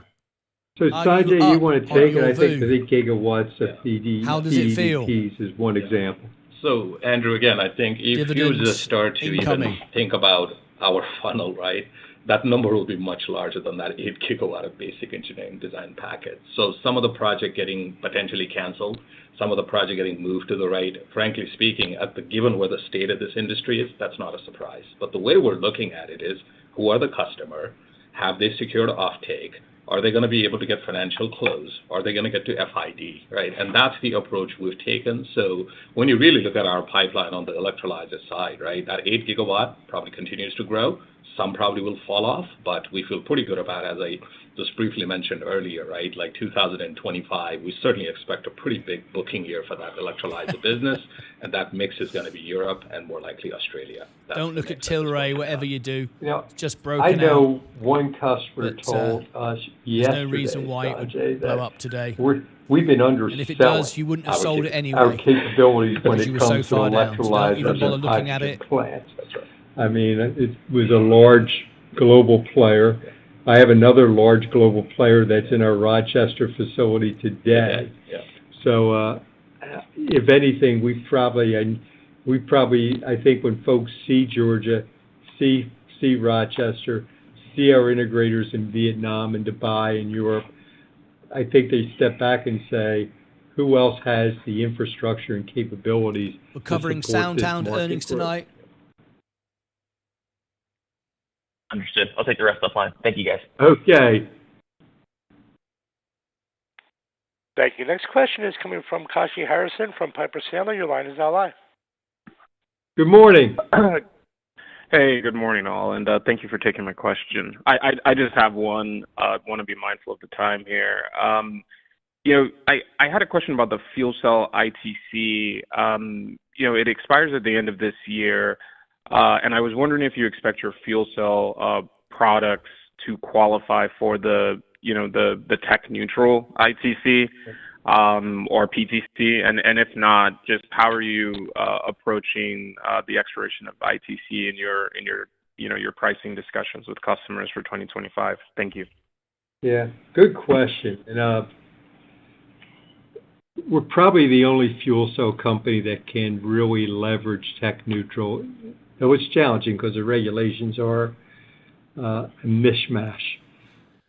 Speaker 4: So Sanjay, you want to take it? I think
Speaker 1: VOO?
Speaker 4: gigawatts of
Speaker 1: How does it feel?
Speaker 4: PDPs is one example.
Speaker 12: So, Andrew, again, I think if you just start to even think about our funnel, right, that number will be much larger than that 8 gigawatt of basic engineering design package. So some of the project getting potentially canceled, some of the project getting moved to the right, frankly speaking, given where the state of this industry is, that's not a surprise. But the way we're looking at it is, who are the customer? Have they secured offtake? Are they going to be able to get financial close? Are they going to get to FID, right? And that's the approach we've taken. So when you really look at our pipeline on the electrolyzer side, right, that 8 gigawatt probably continues to grow. Some probably will fall off, but we feel pretty good about, as I just briefly mentioned earlier, right, like 2025, we certainly expect a pretty big booking year for that electrolyzer business, and that mix is going to be Europe and more likely Australia.
Speaker 1: Don't look at Tilray, whatever you do.
Speaker 4: You know,
Speaker 1: it's just broken
Speaker 4: I know
Speaker 1: out,
Speaker 4: one customer told us yesterday,
Speaker 1: there's no reason why it would blow up today.
Speaker 4: We've been underselling.
Speaker 1: And if it does, you wouldn't have sold it anyway.
Speaker 4: Our capabilities when it comes to
Speaker 1: So
Speaker 4: electrolyzers
Speaker 1: don't even bother
Speaker 4: and
Speaker 1: looking at it.
Speaker 4: plants. That's right. I mean, it was a large global player. I have another large global player that's in our Rochester facility today.
Speaker 5: Yeah.
Speaker 4: So, if anything, I think when folks see Georgia, see Rochester, see our integrators in Vietnam and Dubai and Europe, I think they step back and say, who else has the infrastructure and capabilities?
Speaker 1: We're covering SoundHound earnings tonight.
Speaker 18: Understood. I'll take the rest offline. Thank you, guys.
Speaker 4: Okay.
Speaker 2: Thank you. Next question is coming from Kashy Harrison from Piper Sandler. Your line is now live.
Speaker 4: Good morning.
Speaker 19: Hey, good morning, all, and thank you for taking my question. I just have one. Want to be mindful of the time here. I had a question about the fuel cell ITC. It expires at the end of this year, and I was wondering if you expect your fuel cell products to qualify for the tech neutral ITC or PTC, and if not, just how are you approaching the expiration of ITC in your pricing discussions with customers for 2025? Thank you.
Speaker 4: Yeah, good question. And we're probably the only fuel cell company that can really leverage tech neutral, though it's challenging because the regulations are a mishmash.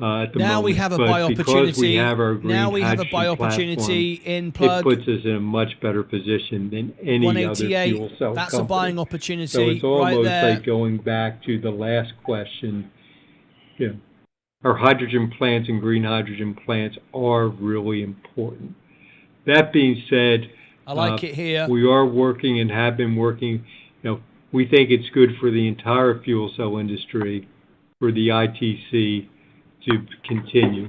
Speaker 4: At the
Speaker 1: now
Speaker 4: moment.
Speaker 1: we have a
Speaker 4: but
Speaker 1: buy opportunity.
Speaker 4: We have our green
Speaker 1: now we have a
Speaker 4: hydrogen
Speaker 1: buy opportunity
Speaker 4: platform,
Speaker 1: in Plug.
Speaker 4: It puts us in a much better position than any other fuel cell
Speaker 1: that's
Speaker 4: company.
Speaker 1: A buying opportunity.
Speaker 4: So it's almost
Speaker 1: right there.
Speaker 4: like going back to the last question. Our hydrogen plants and green hydrogen plants are really important. That being said,
Speaker 1: I like it here.
Speaker 4: We are working and have been working. We think it's good for the entire fuel cell industry for the ITC to continue,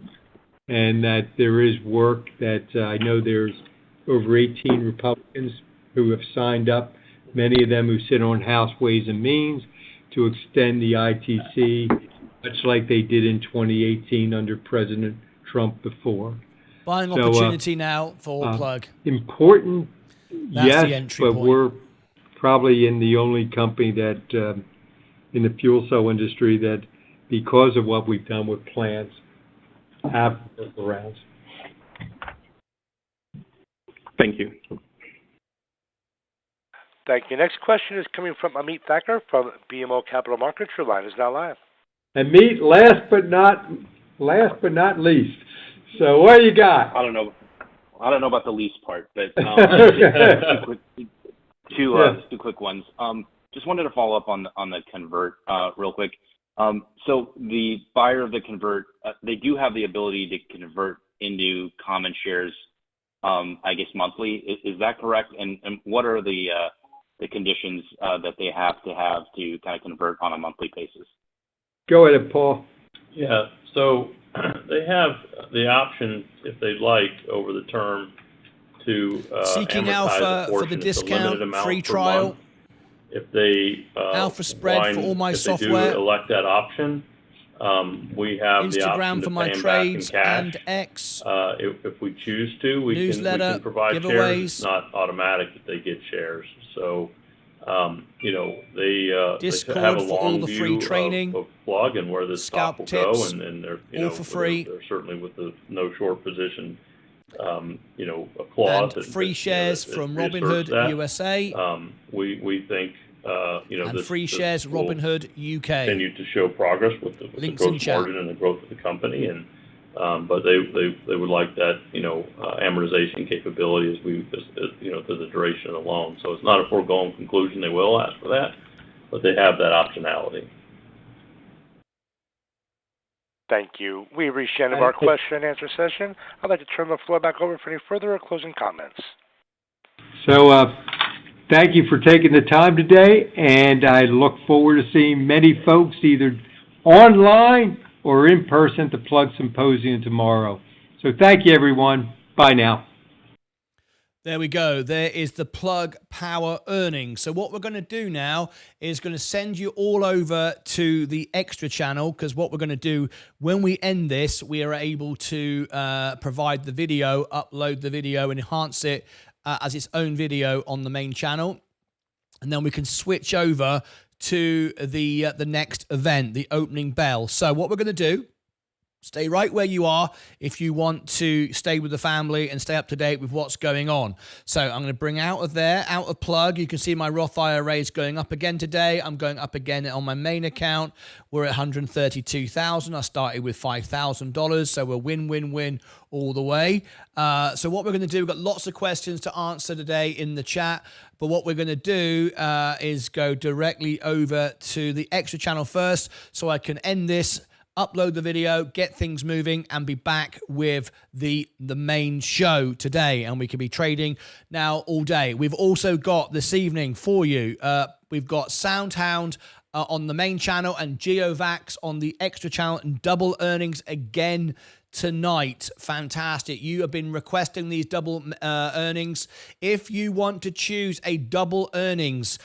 Speaker 4: and that there is work that I know there's over 18 Republicans who have signed up, many of them who sit on House Ways and Means, to extend the ITC, much like they did in 2018 under President Trump before.
Speaker 1: Buying opportunity now for Plug.
Speaker 4: Important,
Speaker 1: That's
Speaker 4: yes,
Speaker 1: the entry
Speaker 4: but
Speaker 1: point.
Speaker 4: we're probably in the only company that in the fuel cell industry that, because of what we've done with plants, have workarounds.
Speaker 19: Thank you.
Speaker 2: Thank you. Next question is coming from Amit Thakkar from BMO Capital Markets. Your line is now live.
Speaker 4: And last but not least. So what do you got?
Speaker 20: I don't know about the least part, but two quick ones. Just wanted to follow up on the convert real quick. So the buyer of the convert, they do have the ability to convert into common shares, I guess monthly. Is that correct? And what are the conditions that they have to kind of convert on a monthly basis?
Speaker 4: Go ahead, Paul.
Speaker 5: Yeah. So they have the option, if they'd like, over the term to
Speaker 1: seeking alpha for the discount, free trial.
Speaker 5: Month. If they
Speaker 1: alpha spread for all my software,
Speaker 5: if they do elect that option, we have
Speaker 1: Instagram
Speaker 5: the option
Speaker 1: for
Speaker 5: to
Speaker 1: my
Speaker 5: pay them
Speaker 1: trades
Speaker 5: back in
Speaker 1: and
Speaker 5: cash.
Speaker 1: X.
Speaker 5: If we choose to, we can provide
Speaker 1: giveaways.
Speaker 5: shares. It's not automatic that they get shares. So, they have a long view of Plug and where this stock will go, and they're
Speaker 1: all for free.
Speaker 5: They're certainly with the no short position. A clause
Speaker 1: and free shares from Robinhood USA.
Speaker 5: We think
Speaker 1: and
Speaker 5: this,
Speaker 1: free shares Robinhood UK.
Speaker 5: Continue to show progress with the gross margin and the growth of the company, and but they would like that amortization capability as to the duration of the loan. So it's not a foregone conclusion they will ask for that, but they have that optionality.
Speaker 2: Thank you. We've reached the end of our question and answer session. I'd like to turn the floor back over for any further or closing comments.
Speaker 4: So thank you for taking the time today, and I look forward to seeing many folks either online or in person at the Plug Symposium tomorrow. So thank you, everyone. Bye now.
Speaker 1: There we go. There is the Plug Power earnings. So what we're going to do now is going to send you all over to the extra channel, because what we're going to do when we end this, we are able to provide the video, upload the video, enhance it as its own video on the main channel. And then we can switch over to the next event, the opening bell. So what we're going to do Stay right where you are if you want to stay with the family and stay up to date with what's going on. So I'm going to bring out of plug. You can see my Roth IRA is going up again today. I'm going up again on my main account. We're at $132,000. I started with $5,000, so we're win all the way. So what we're going to do, we've got lots of questions to answer today in the chat, but what we're going to do is go directly over to the extra channel first so I can end this, upload the video, get things moving, and be back with the main show today. And we can be trading now all day. We've also got this evening for you, we've got Soundhound on the main channel and GeoVax on the extra channel, and double earnings again tonight. Fantastic. You have been requesting these double earnings. If you want to choose a double earnings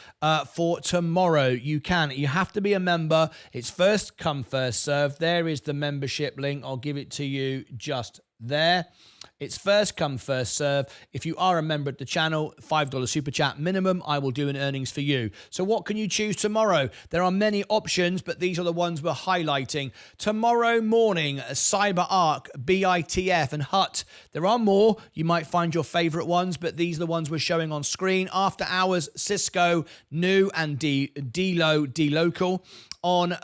Speaker 1: for tomorrow, you can. You have to be a member. It's first come, first serve. There is the membership link. I'll give it to you just there. It's first come, first serve. If you are a member of the channel, $5 super chat minimum, I will do an earnings for you. So what can you choose tomorrow? There are many options, but these are the ones we're highlighting. Tomorrow morning, CyberArk, BITF, and HUT. There are more. You might find your favorite ones, but these are the ones we're showing on screen. After hours, Cisco, New, and D-Local. On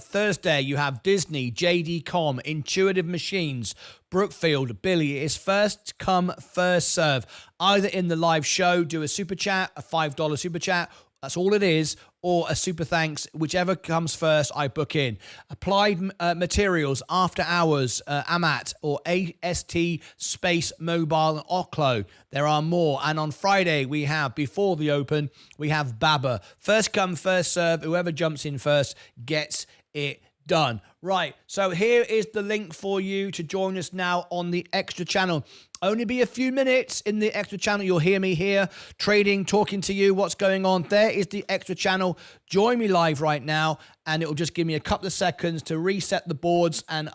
Speaker 1: Thursday, you have Disney, JD.com, Intuitive Machines, Brookfield, Billy. It's first come, first serve. Either in the live show, do a super chat, a $5 super chat. That's all it is, or a super thanks. Whichever comes first, I book in. Applied Materials, After Hours, AMAT, or AST, Space, Mobile, and Oklo. There are more. And on Friday, we have, before the open, we have Baba. First come, first serve. Whoever jumps in first gets it done. Right, so here is the link for you to join us now on the extra channel. Only be a few minutes in the extra channel. You'll hear me here trading, talking to you, what's going on. There is the extra channel. Join me live right now, and it will just give me a couple of seconds to reset the boards and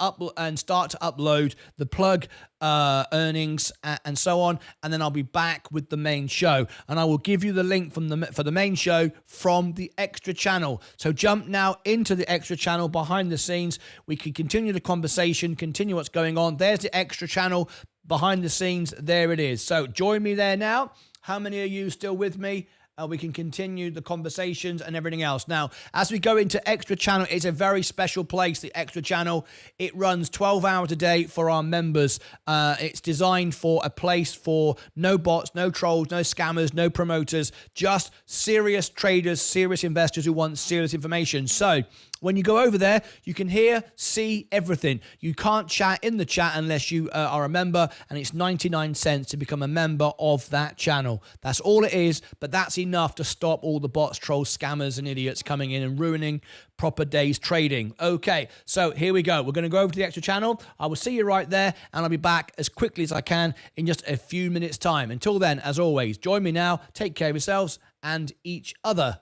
Speaker 1: start to upload the plug earnings and so on. And then I'll be back with the main show, and I will give you the link for the main show from the extra channel. So jump now into the extra channel behind the scenes. We can continue the conversation, continue what's going on. There's the extra channel. Behind the scenes, there it is. So join me there now. How many are you still with me? We can continue the conversations and everything else. Now, as we go into Extra Channel, it's a very special place, the Extra Channel. It runs 12 hours a day for our members. It's designed for a place for no bots, no trolls, no scammers, no promoters, just serious traders, serious investors who want serious information. So when you go over there, you can hear, see everything. You can't chat in the chat unless you are a member, and it's 99 cents to become a member of that channel. That's all it is, but that's enough to stop all the bots, trolls, scammers, and idiots coming in and ruining proper day's trading. Okay, so here we go. We're going to go over to the extra channel. I will see you right there, and I'll be back as quickly as I can in just a few minutes' time. Until then, as always, join me now. Take care of yourselves and each other.